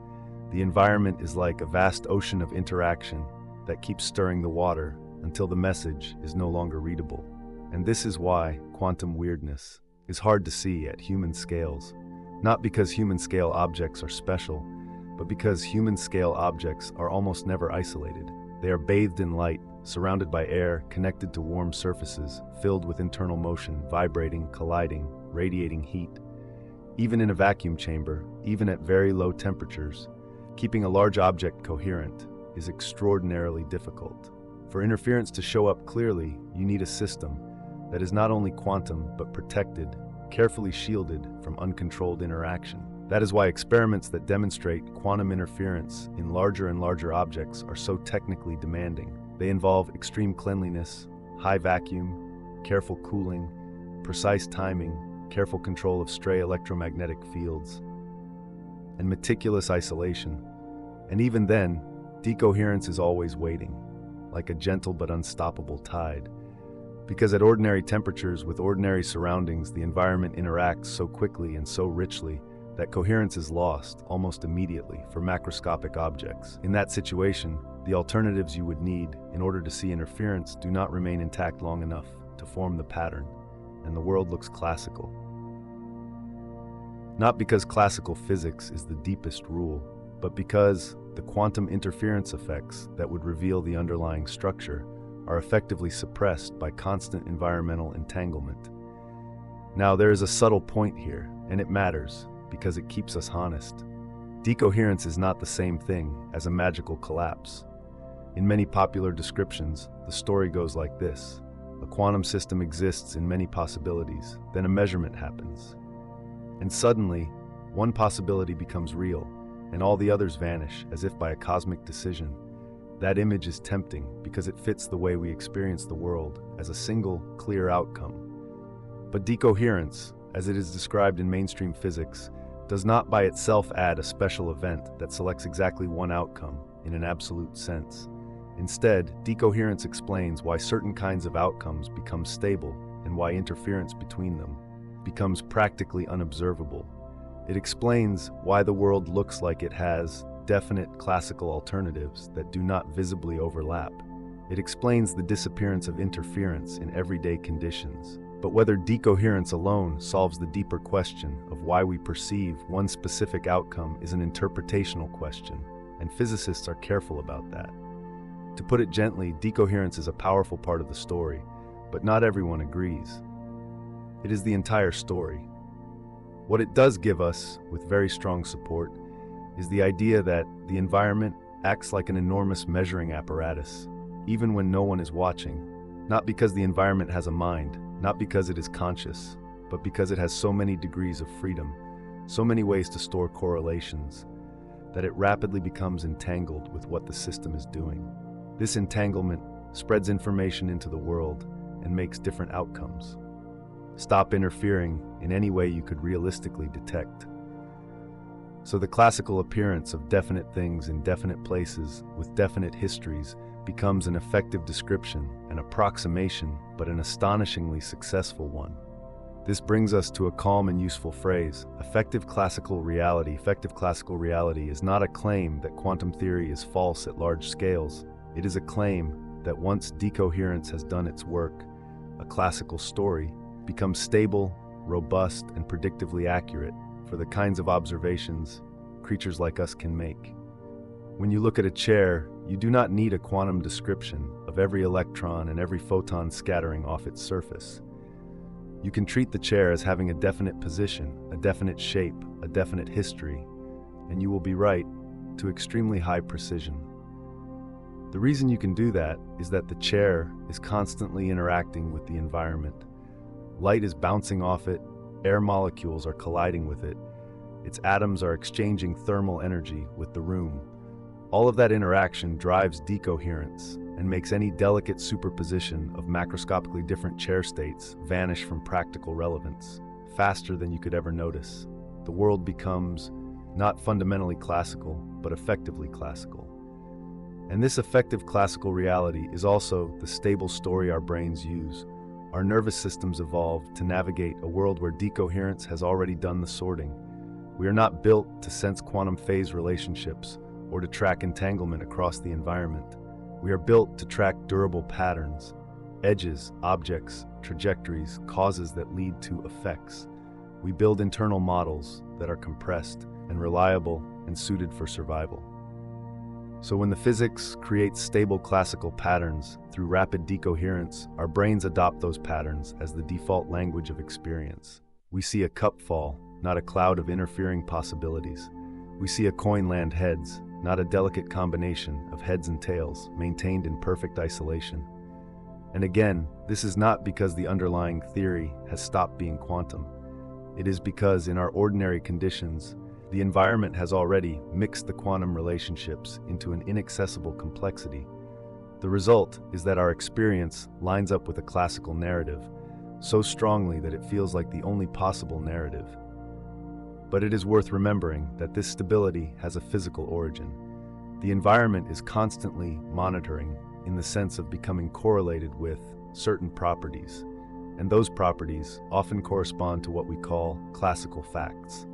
The environment is like a vast ocean of interaction that keeps stirring the water until the message is no longer readable. And this is why quantum weirdness is hard to see at human scales. Not because human-scale objects are special, but because human-scale objects are almost never isolated. They are bathed in light, surrounded by air, connected to warm surfaces, filled with internal motion, vibrating, colliding, radiating heat. Even in a vacuum chamber, even at very low temperatures, keeping a large object coherent is extraordinarily difficult. For interference to show up clearly, you need a system that is not only quantum but protected, carefully shielded from uncontrolled interaction. That is why experiments that demonstrate quantum interference in larger and larger objects are so technically demanding. They involve extreme cleanliness, high vacuum, careful cooling, precise timing, careful control of stray electromagnetic fields, and meticulous isolation. And even then, decoherence is always waiting, like a gentle but unstoppable tide. Because at ordinary temperatures with ordinary surroundings, the environment interacts so quickly and so richly that coherence is lost almost immediately for macroscopic objects. In that situation, the alternatives you would need in order to see interference do not remain intact long enough to form the pattern, and the world looks classical. Not because classical physics is the deepest rule, but because the quantum interference effects that would reveal the underlying structure are effectively suppressed by constant environmental entanglement. Now, there is a subtle point here, and it matters because it keeps us honest. Decoherence is not the same thing as a magical collapse. In many popular descriptions, the story goes like this. A quantum system exists in many possibilities, then a measurement happens. And suddenly, one possibility becomes real, and all the others vanish as if by a cosmic decision. That image is tempting because it fits the way we experience the world as a single, clear outcome. But decoherence, as it is described in mainstream physics, does not by itself add a special event that selects exactly one outcome in an absolute sense. Instead, decoherence explains why certain kinds of outcomes become stable and why interference between them becomes practically unobservable. It explains why the world looks like it has definite classical alternatives that do not visibly overlap. It explains the disappearance of interference in everyday conditions. But whether decoherence alone solves the deeper question of why we perceive one specific outcome is an interpretational question, and physicists are careful about that. To put it gently, decoherence is a powerful part of the story, but not everyone agrees. It is the entire story. What it does give us, with very strong support, is the idea that the environment acts like an enormous measuring apparatus, even when no one is watching, not because the environment has a mind, not because it is conscious, but because it has so many degrees of freedom, so many ways to store correlations, that it rapidly becomes entangled with what the system is doing. This entanglement spreads information into the world and makes different outcomes. Stop interfering in any way you could realistically detect. So the classical appearance of definite things in definite places with definite histories becomes an effective description, an approximation, but an astonishingly successful one. This brings us to a calm and useful phrase, effective classical reality. Effective classical reality is not a claim that quantum theory is false at large scales. It is a claim that once decoherence has done its work, a classical story becomes stable, robust, and predictively accurate for the kinds of observations creatures like us can make. When you look at a chair, you do not need a quantum description of every electron and every photon scattering off its surface. You can treat the chair as having a definite position, a definite shape, a definite history, and you will be right to extremely high precision. The reason you can do that is that the chair is constantly interacting with the environment. Light is bouncing off it, air molecules are colliding with it, its atoms are exchanging thermal energy with the room. All of that interaction drives decoherence and makes any delicate superposition of macroscopically different chair states vanish from practical relevance, faster than you could ever notice. The world becomes not fundamentally classical, but effectively classical. And this effective classical reality is also the stable story our brains use. Our nervous systems evolved to navigate a world where decoherence has already done the sorting. We are not built to sense quantum phase relationships or to track entanglement across the environment. We are built to track durable patterns, edges, objects, trajectories, causes that lead to effects. We build internal models that are compressed and reliable and suited for survival. So when the physics creates stable classical patterns through rapid decoherence, our brains adopt those patterns as the default language of experience. We see a cup fall, not a cloud of interfering possibilities. We see a coin land heads, not a delicate combination of heads and tails maintained in perfect isolation. And again, this is not because the underlying theory has stopped being quantum. It is because in our ordinary conditions, the environment has already mixed the quantum relationships into an inaccessible complexity. The result is that our experience lines up with a classical narrative, so strongly that it feels like the only possible narrative. But it is worth remembering that this stability has a physical origin. The environment is constantly monitoring in the sense of becoming correlated with certain properties, and those properties often correspond to what we call classical facts,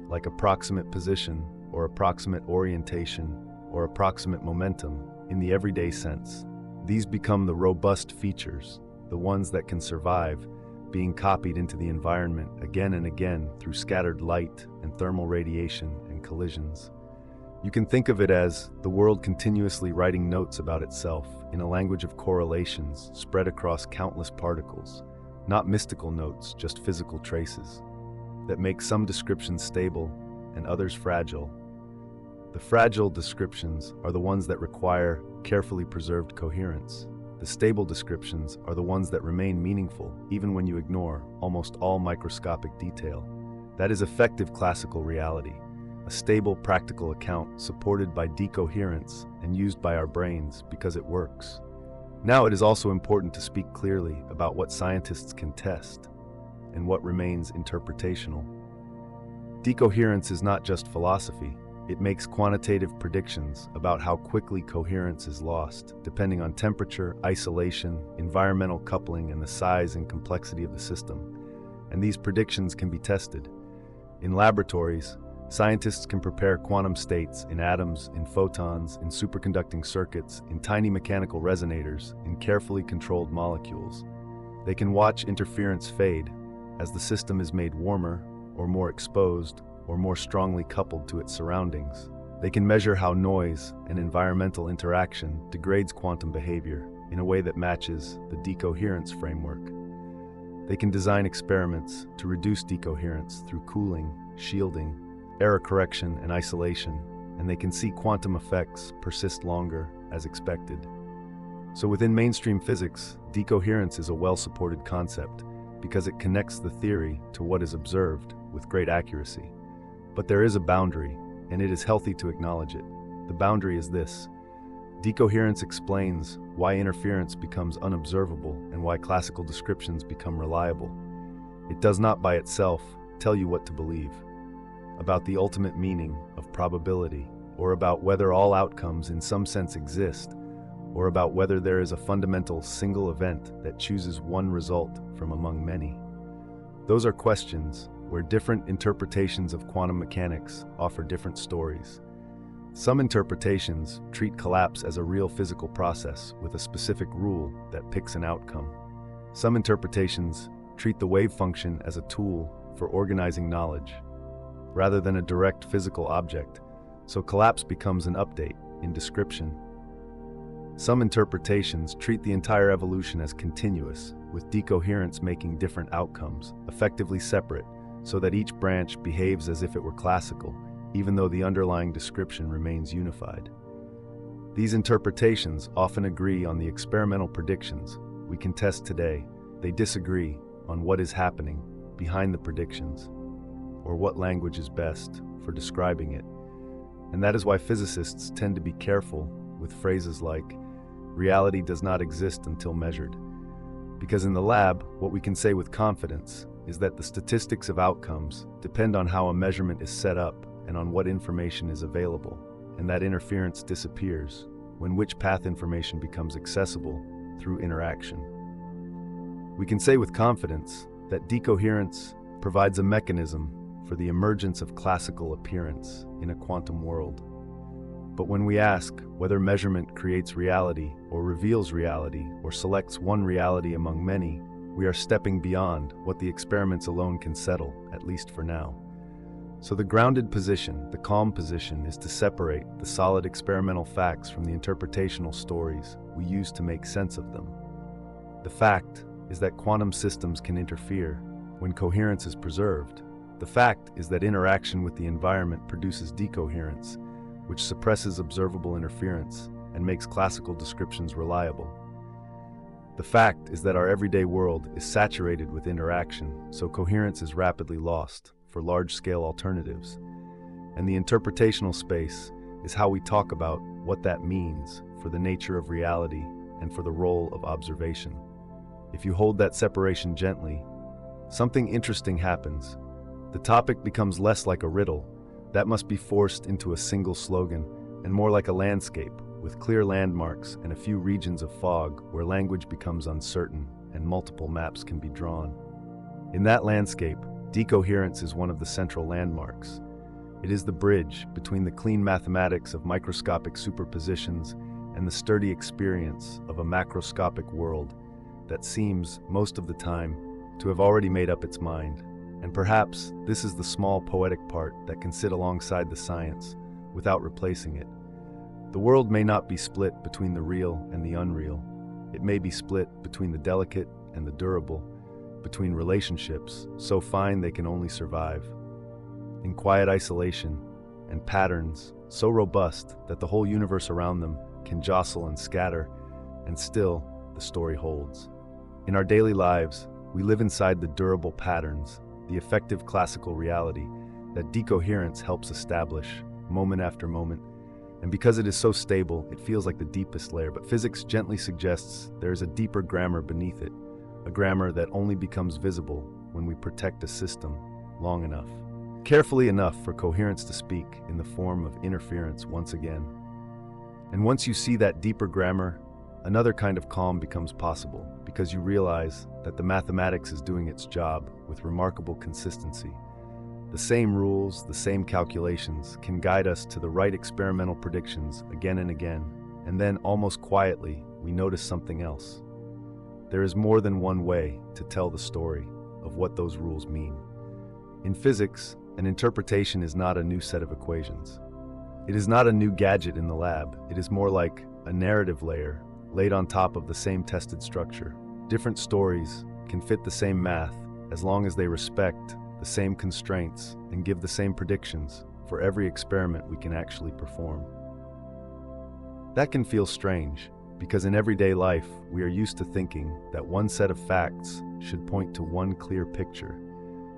like approximate position or approximate orientation or approximate momentum in the everyday sense. These become the robust features, the ones that can survive being copied into the environment again and again through scattered light and thermal radiation and collisions. You can think of it as the world continuously writing notes about itself in a language of correlations spread across countless particles, not mystical notes, just physical traces, that make some descriptions stable and others fragile. The fragile descriptions are the ones that require carefully preserved coherence. The stable descriptions are the ones that remain meaningful even when you ignore almost all microscopic detail. That is effective classical reality, a stable practical account supported by decoherence and used by our brains because it works. Now it is also important to speak clearly about what scientists can test. and what remains interpretational. Decoherence is not just philosophy. It makes quantitative predictions about how quickly coherence is lost, depending on temperature, isolation, environmental coupling, and the size and complexity of the system. And these predictions can be tested. In laboratories, scientists can prepare quantum states in atoms, in photons, in superconducting circuits, in tiny mechanical resonators, in carefully controlled molecules. They can watch interference fade as the system is made warmer, or more exposed, or more strongly coupled to its surroundings. They can measure how noise and environmental interaction degrades quantum behavior in a way that matches the decoherence framework. They can design experiments to reduce decoherence through cooling, shielding, error correction, and isolation, and they can see quantum effects persist longer as expected. So within mainstream physics, decoherence is a well-supported concept because it connects the theory to what is observed with great accuracy. But there is a boundary, and it is healthy to acknowledge it. The boundary is this: decoherence explains why interference becomes unobservable and why classical descriptions become reliable. It does not by itself tell you what to believe about the ultimate meaning of probability, or about whether all outcomes in some sense exist, or about whether there is a fundamental single event that chooses one result from among many. Those are questions where different interpretations of quantum mechanics offer different stories. Some interpretations treat collapse as a real physical process with a specific rule that picks an outcome. Some interpretations treat the wavefunction as a tool for organizing knowledge, rather than a direct physical object, so collapse becomes an update in description. Some interpretations treat the entire evolution as continuous, with decoherence making different outcomes, effectively separate, so that each branch behaves as if it were classical, even though the underlying description remains unified. These interpretations often agree on the experimental predictions we can test today. They disagree on what is happening behind the predictions, or what language is best for describing it. And that is why physicists tend to be careful with phrases like, "Reality does not exist until measured." Because in the lab, what we can say with confidence is that the statistics of outcomes depend on how a measurement is set up and on what information is available, and that interference disappears when which path information becomes accessible through interaction. We can say with confidence that decoherence provides a mechanism for the emergence of classical appearance in a quantum world. But when we ask whether measurement creates reality or reveals reality or selects one reality among many, we are stepping beyond what the experiments alone can settle, at least for now. So the grounded position, the calm position, is to separate the solid experimental facts from the interpretational stories we use to make sense of them. The fact is that quantum systems can interfere when coherence is preserved. The fact is that interaction with the environment produces decoherence, which suppresses observable interference and makes classical descriptions reliable. The fact is that our everyday world is saturated with interaction, so coherence is rapidly lost for large-scale alternatives. And the interpretational space is how we talk about what that means for the nature of reality and for the role of observation. If you hold that separation gently, something interesting happens. The topic becomes less like a riddle that must be forced into a single slogan, and more like a landscape with clear landmarks and a few regions of fog where language becomes uncertain and multiple maps can be drawn. In that landscape, decoherence is one of the central landmarks. It is the bridge between the clean mathematics of microscopic superpositions and the sturdy experience of a macroscopic world that seems, most of the time, to have already made up its mind. And perhaps this is the small poetic part that can sit alongside the science without replacing it. The world may not be split between the real and the unreal. It may be split between the delicate and the durable, between relationships so fine they can only survive in quiet isolation, and patterns so robust that the whole universe around them can jostle and scatter, and still the story holds. In our daily lives, we live inside the durable patterns, the effective classical reality that decoherence helps establish moment after moment. And because it is so stable, it feels like the deepest layer, but physics gently suggests there is a deeper grammar beneath it, a grammar that only becomes visible when we protect a system long enough, carefully enough for coherence to speak in the form of interference once again. And once you see that deeper grammar, another kind of calm becomes possible, because you realize that the mathematics is doing its job with remarkable consistency. The same rules, the same calculations can guide us to the right experimental predictions again and again, and then almost quietly we notice something else. There is more than one way to tell the story of what those rules mean. In physics, an interpretation is not a new set of equations. It is not a new gadget in the lab. It is more like a narrative layer laid on top of the same tested structure. Different stories can fit the same math as long as they respect the same constraints and give the same predictions for every experiment we can actually perform. That can feel strange, because in everyday life we are used to thinking that one set of facts should point to one clear picture.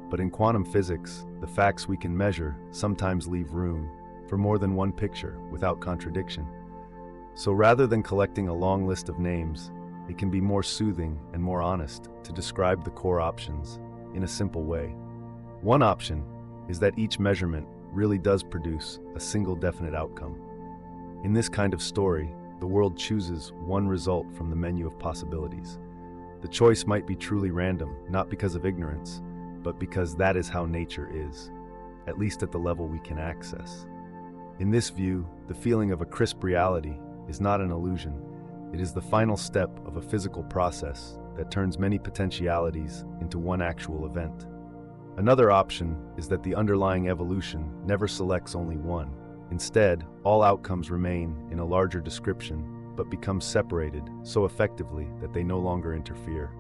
But in quantum physics, the facts we can measure sometimes leave room for more than one picture without contradiction. So rather than collecting a long list of names, it can be more soothing and more honest to describe the core options in a simple way. One option is that each measurement really does produce a single definite outcome. In this kind of story, the world chooses one result from the menu of possibilities. The choice might be truly random, not because of ignorance, but because that is how nature is, at least at the level we can access. In this view, the feeling of a crisp reality is not an illusion. It is the final step of a physical process that turns many potentialities into one actual event. Another option is that the underlying evolution never selects only one. Instead, all outcomes remain in a larger description, but become separated so effectively that they no longer interfere.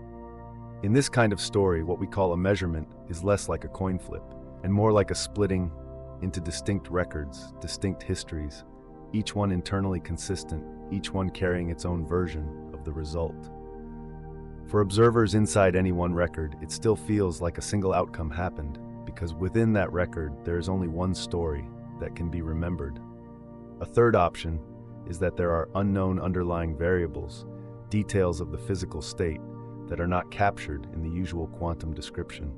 In this kind of story, what we call a measurement is less like a coin flip, and more like a splitting into distinct records, distinct histories, each one internally consistent, each one carrying its own version of the result. For observers inside any one record, it still feels like a single outcome happened, because within that record there is only one story that can be remembered. A third option is that there are unknown underlying variables, details of the physical state, that are not captured in the usual quantum description.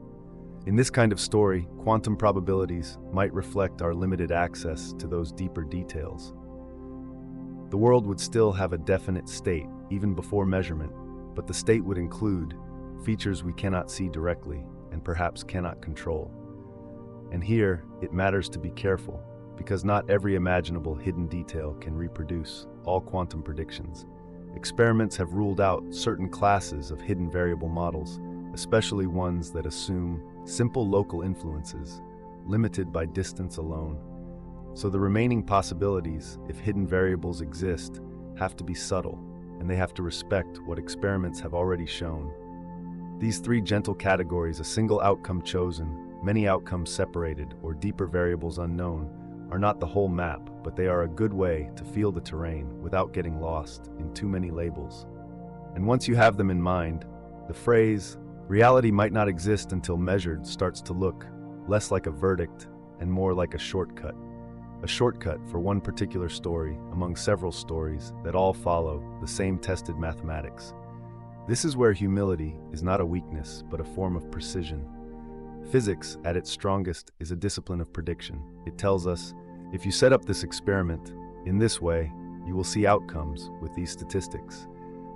In this kind of story, quantum probabilities might reflect our limited access to those deeper details. The world would still have a definite state, even before measurement, but the state would include features we cannot see directly and perhaps cannot control. And here, it matters to be careful, because not every imaginable hidden detail can reproduce all quantum predictions. Experiments have ruled out certain classes of hidden variable models, especially ones that assume simple local influences, limited by distance alone. So the remaining possibilities, if hidden variables exist, have to be subtle, and they have to respect what experiments have already shown. These three gentle categories, a single outcome chosen, many outcomes separated, or deeper variables unknown, are not the whole map, but they are a good way to feel the terrain without getting lost in too many labels. And once you have them in mind, the phrase, "reality might not exist until measured," starts to look less like a verdict and more like a shortcut for one particular story among several stories that all follow the same tested mathematics. This is where humility is not a weakness, but a form of precision. Physics, at its strongest, is a discipline of prediction. It tells us, if you set up this experiment in this way, you will see outcomes with these statistics.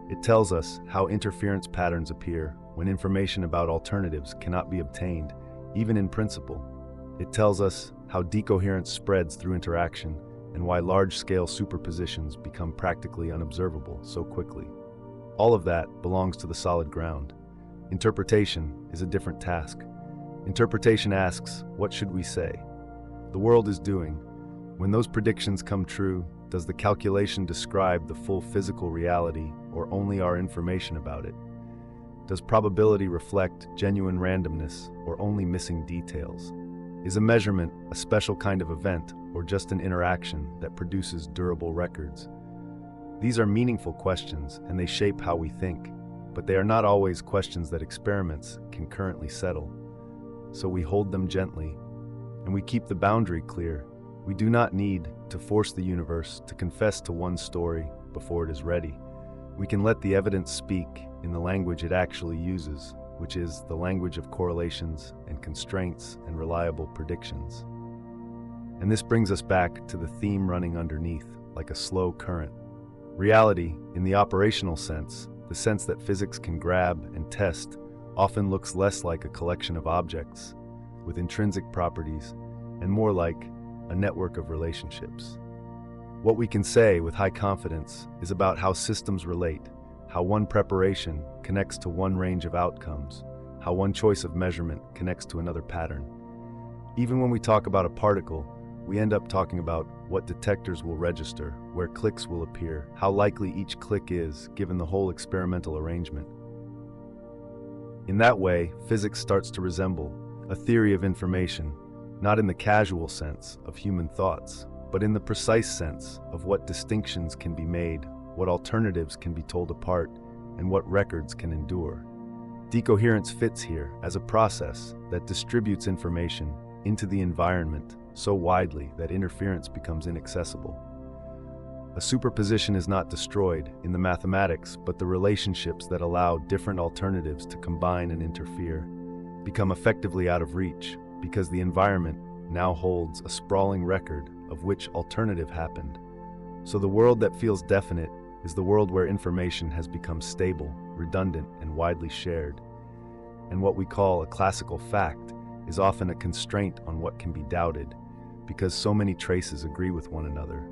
It tells us how interference patterns appear when information about alternatives cannot be obtained, even in principle. It tells us how decoherence spreads through interaction and why large-scale superpositions become practically unobservable so quickly. All of that belongs to the solid ground. Interpretation is a different task. Interpretation asks, what should we say? The world is doing. When those predictions come true, does the calculation describe the full physical reality or only our information about it? Does probability reflect genuine randomness or only missing details? Is a measurement a special kind of event or just an interaction that produces durable records? These are meaningful questions and they shape how we think, but they are not always questions that experiments can currently settle. So we hold them gently, and we keep the boundary clear. We do not need to force the universe to confess to one story before it is ready. We can let the evidence speak in the language it actually uses, which is the language of correlations and constraints and reliable predictions. And this brings us back to the theme running underneath, like a slow current. Reality, in the operational sense, the sense that physics can grab and test, often looks less like a collection of objects with intrinsic properties and more like a network of relationships. What we can say with high confidence is about how systems relate, how one preparation connects to one range of outcomes, how one choice of measurement connects to another pattern. Even when we talk about a particle, we end up talking about what detectors will register, where clicks will appear, how likely each click is given the whole experimental arrangement. In that way, physics starts to resemble a theory of information, not in the casual sense of human thoughts, but in the precise sense of what distinctions can be made, what alternatives can be told apart, and what records can endure. Decoherence fits here as a process that distributes information into the environment so widely that interference becomes inaccessible. A superposition is not destroyed in the mathematics, but the relationships that allow different alternatives to combine and interfere become effectively out of reach because the environment now holds a sprawling record of which alternative happened. So the world that feels definite is the world where information has become stable, redundant, and widely shared. And what we call a classical fact is often a constraint on what can be doubted, because so many traces agree with one another.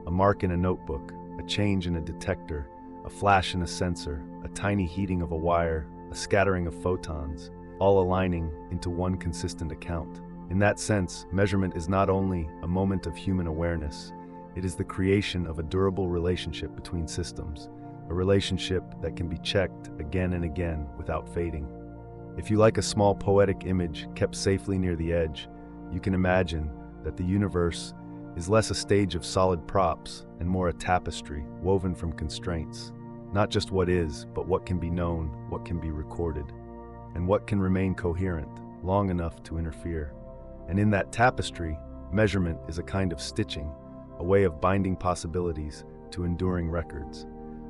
A mark in a notebook, a change in a detector, a flash in a sensor, a tiny heating of a wire, a scattering of photons, all aligning into one consistent account. In that sense, measurement is not only a moment of human awareness, it is the creation of a durable relationship between systems, a relationship that can be checked again and again without fading. If you like a small poetic image kept safely near the edge, you can imagine that the universe is less a stage of solid props and more a tapestry woven from constraints. Not just what is, but what can be known, what can be recorded, and what can remain coherent long enough to interfere. And in that tapestry, measurement is a kind of stitching, a way of binding possibilities to enduring records.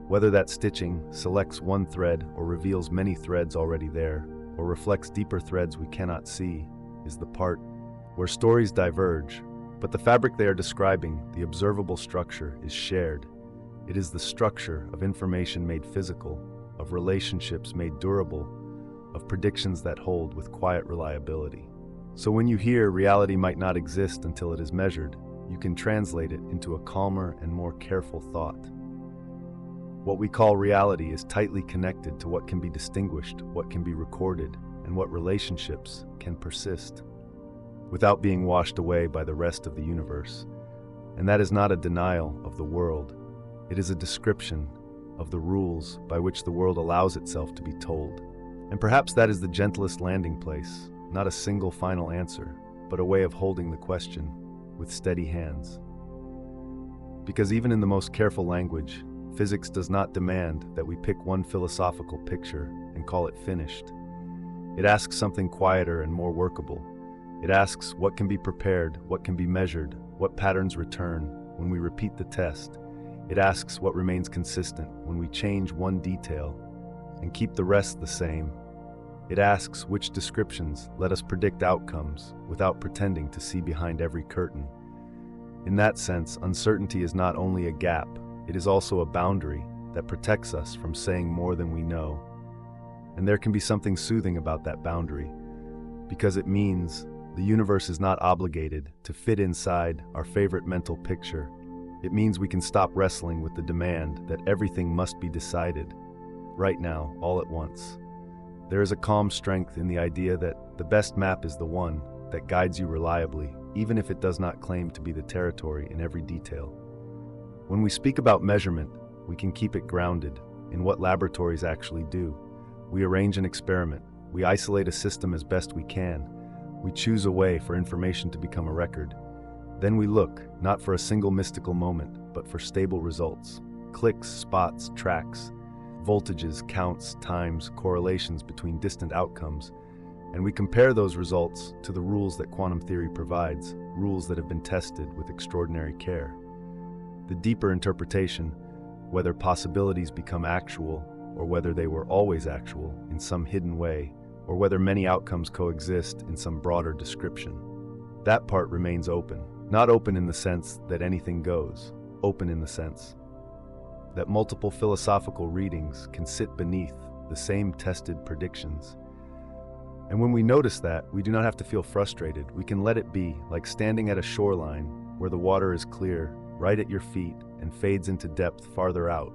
Whether that stitching selects one thread or reveals many threads already there, or reflects deeper threads we cannot see, is the part where stories diverge, but the fabric they are describing, the observable structure, is shared. It is the structure of information made physical, of relationships made durable, of predictions that hold with quiet reliability. So when you hear reality might not exist until it is measured, you can translate it into a calmer and more careful thought. What we call reality is tightly connected to what can be distinguished, what can be recorded, and what relationships can persist without being washed away by the rest of the universe. And that is not a denial of the world. It is a description of the rules by which the world allows itself to be told. And perhaps that is the gentlest landing place, not a single final answer, but a way of holding the question with steady hands. Because even in the most careful language, physics does not demand that we pick one philosophical picture and call it finished. It asks something quieter and more workable. It asks what can be prepared, what can be measured, what patterns return when we repeat the test. It asks what remains consistent when we change one detail and keep the rest the same. It asks which descriptions let us predict outcomes without pretending to see behind every curtain. In that sense, uncertainty is not only a gap, it is also a boundary that protects us from saying more than we know. And there can be something soothing about that boundary, because it means the universe is not obligated to fit inside our favorite mental picture. It means we can stop wrestling with the demand that everything must be decided right now, all at once. There is a calm strength in the idea that the best map is the one that guides you reliably, even if it does not claim to be the territory in every detail. When we speak about measurement, we can keep it grounded in what laboratories actually do. We arrange an experiment. We isolate a system as best we can. We choose a way for information to become a record. Then we look, not for a single mystical moment, but for stable results. Clicks, spots, tracks, voltages, counts, times, correlations between distant outcomes. And we compare those results to the rules that quantum theory provides, rules that have been tested with extraordinary care. The deeper interpretation, whether possibilities become actual or whether they were always actual in some hidden way, or whether many outcomes coexist in some broader description. That part remains open. Not open in the sense that anything goes, open in the sense that multiple philosophical readings can sit beneath the same tested predictions. And when we notice that, we do not have to feel frustrated. We can let it be, like standing at a shoreline where the water is clear, right at your feet, and fades into depth farther out.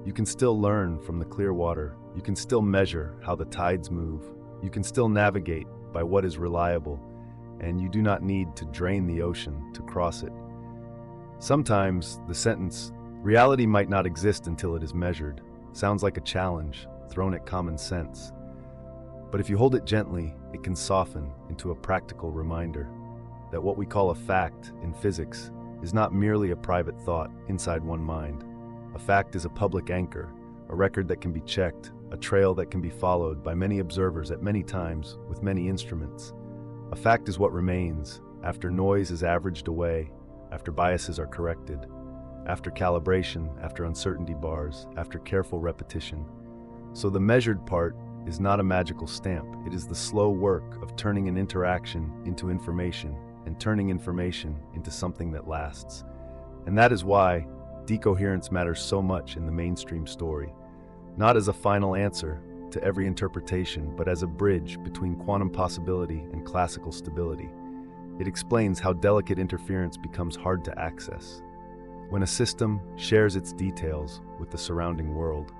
You can still learn from the clear water. You can still measure how the tides move. You can still navigate by what is reliable, and you do not need to drain the ocean to cross it. Sometimes the sentence, "reality might not exist until it is measured," sounds like a challenge thrown at common sense. But if you hold it gently, it can soften into a practical reminder that what we call a fact in physics is not merely a private thought inside one mind. A fact is a public anchor, a record that can be checked, a trail that can be followed by many observers at many times with many instruments. A fact is what remains after noise is averaged away, after biases are corrected, after calibration, after uncertainty bars, after careful repetition. So the measured part is not a magical stamp. It is the slow work of turning an interaction into information and turning information into something that lasts. And that is why decoherence matters so much in the mainstream story, not as a final answer to every interpretation, but as a bridge between quantum possibility and classical stability. It explains how delicate interference becomes hard to access when a system shares its details with the surrounding world.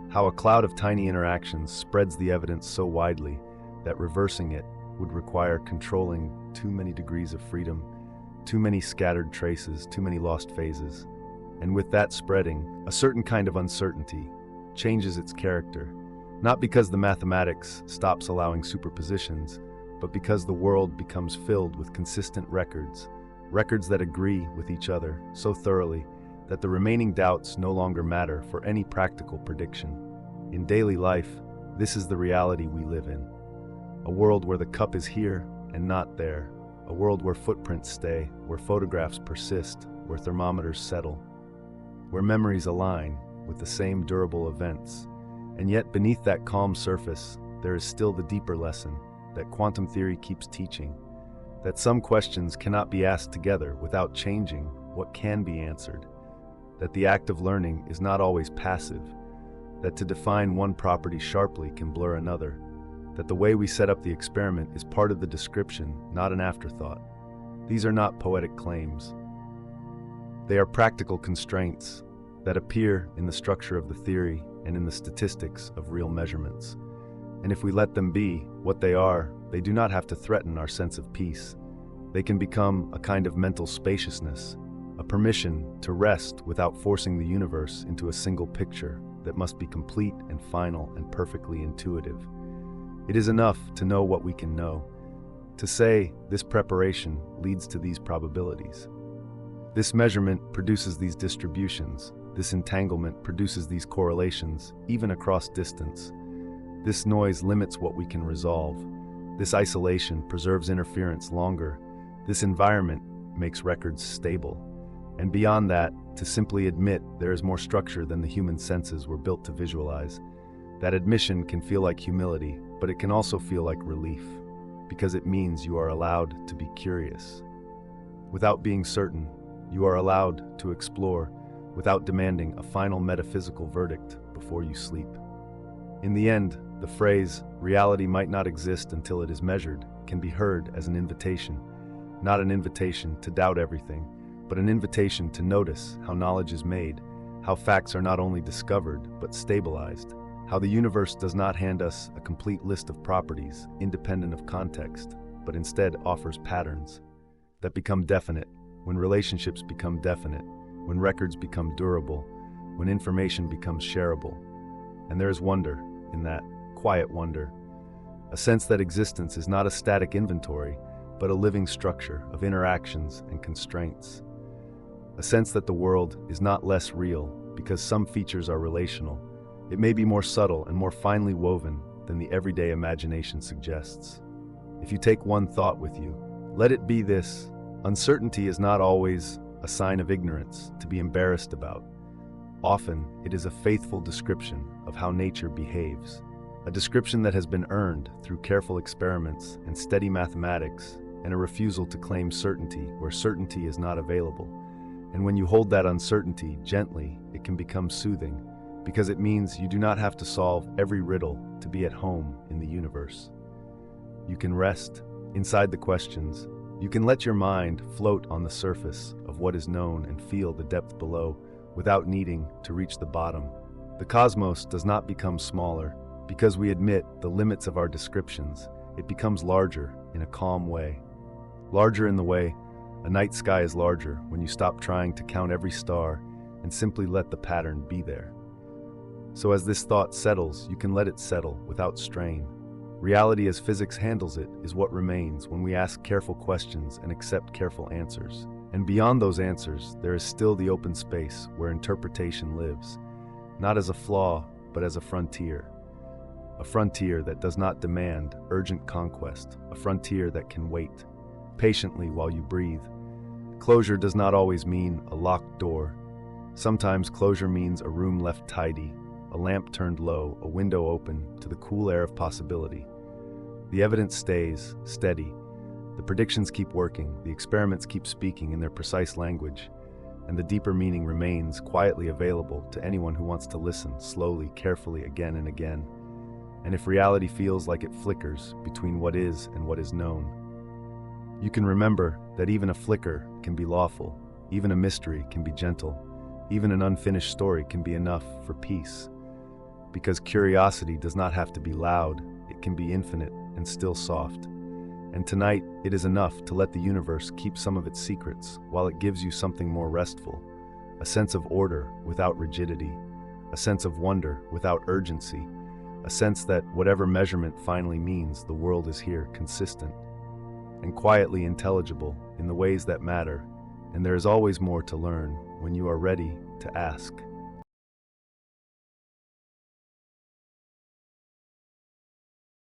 How a cloud of tiny interactions spreads the evidence so widely that reversing it would require controlling too many degrees of freedom, too many scattered traces, too many lost phases. And with that spreading, a certain kind of uncertainty changes its character, not because the mathematics stops allowing superpositions, but because the world becomes filled with consistent records that agree with each other so thoroughly that the remaining doubts no longer matter for any practical prediction. In daily life, this is the reality we live in. A world where the cup is here and not there. A world where footprints stay, where photographs persist, where thermometers settle, where memories align with the same durable events. And yet beneath that calm surface, there is still the deeper lesson that quantum theory keeps teaching, that some questions cannot be asked together without changing what can be answered, that the act of learning is not always passive, that to define one property sharply can blur another, that the way we set up the experiment is part of the description, not an afterthought. These are not poetic claims. They are practical constraints that appear in the structure of the theory and in the statistics of real measurements. And if we let them be what they are, they do not have to threaten our sense of peace. They can become a kind of mental spaciousness, a permission to rest without forcing the universe into a single picture that must be complete and final and perfectly intuitive. It is enough to know what we can know, to say this preparation leads to these probabilities. This measurement produces these distributions. This entanglement produces these correlations, even across distance. This noise limits what we can resolve. This isolation preserves interference longer. This environment makes records stable. And beyond that, to simply admit there is more structure than the human senses were built to visualize. That admission can feel like humility, but it can also feel like relief, because it means you are allowed to be curious. Without being certain, you are allowed to explore without demanding a final metaphysical verdict before you sleep. In the end, the phrase, "reality might not exist until it is measured," can be heard as an invitation, not an invitation to doubt everything, but an invitation to notice how knowledge is made, how facts are not only discovered, but stabilized, how the universe does not hand us a complete list of properties independent of context, but instead offers patterns that become definite when relationships become definite, when records become durable, when information becomes shareable. And there is wonder in that, quiet wonder, a sense that existence is not a static inventory, but a living structure of interactions and constraints. A sense that the world is not less real because some features are relational. It may be more subtle and more finely woven than the everyday imagination suggests. If you take one thought with you, let it be this: uncertainty is not always a sign of ignorance to be embarrassed about. Often, it is a faithful description of how nature behaves. a description that has been earned through careful experiments and steady mathematics, and a refusal to claim certainty where certainty is not available. And when you hold that uncertainty gently, it can become soothing, because it means you do not have to solve every riddle to be at home in the universe. You can rest inside the questions. You can let your mind float on the surface of what is known and feel the depth below without needing to reach the bottom. The cosmos does not become smaller because we admit the limits of our descriptions. It becomes larger in a calm way. Larger in the way a night sky is larger when you stop trying to count every star and simply let the pattern be there. So as this thought settles, you can let it settle without strain. Reality as physics handles it is what remains when we ask careful questions and accept careful answers. And beyond those answers, there is still the open space where interpretation lives, not as a flaw, but as a frontier. A frontier that does not demand urgent conquest, a frontier that can wait patiently while you breathe. Closure does not always mean a locked door. Sometimes closure means a room left tidy, a lamp turned low, a window open to the cool air of possibility. The evidence stays steady. The predictions keep working, the experiments keep speaking in their precise language, and the deeper meaning remains quietly available to anyone who wants to listen slowly, carefully, again and again. And if reality feels like it flickers between what is and what is known, you can remember that even a flicker can be lawful, even a mystery can be gentle, even an unfinished story can be enough for peace. Because curiosity does not have to be loud, it can be infinite and still soft. And tonight, it is enough to let the universe keep some of its secrets while it gives you something more restful, a sense of order without rigidity, a sense of wonder without urgency, a sense that whatever measurement finally means, the world is here, consistent, and quietly intelligible in the ways that matter, and there is always more to learn when you are ready to ask.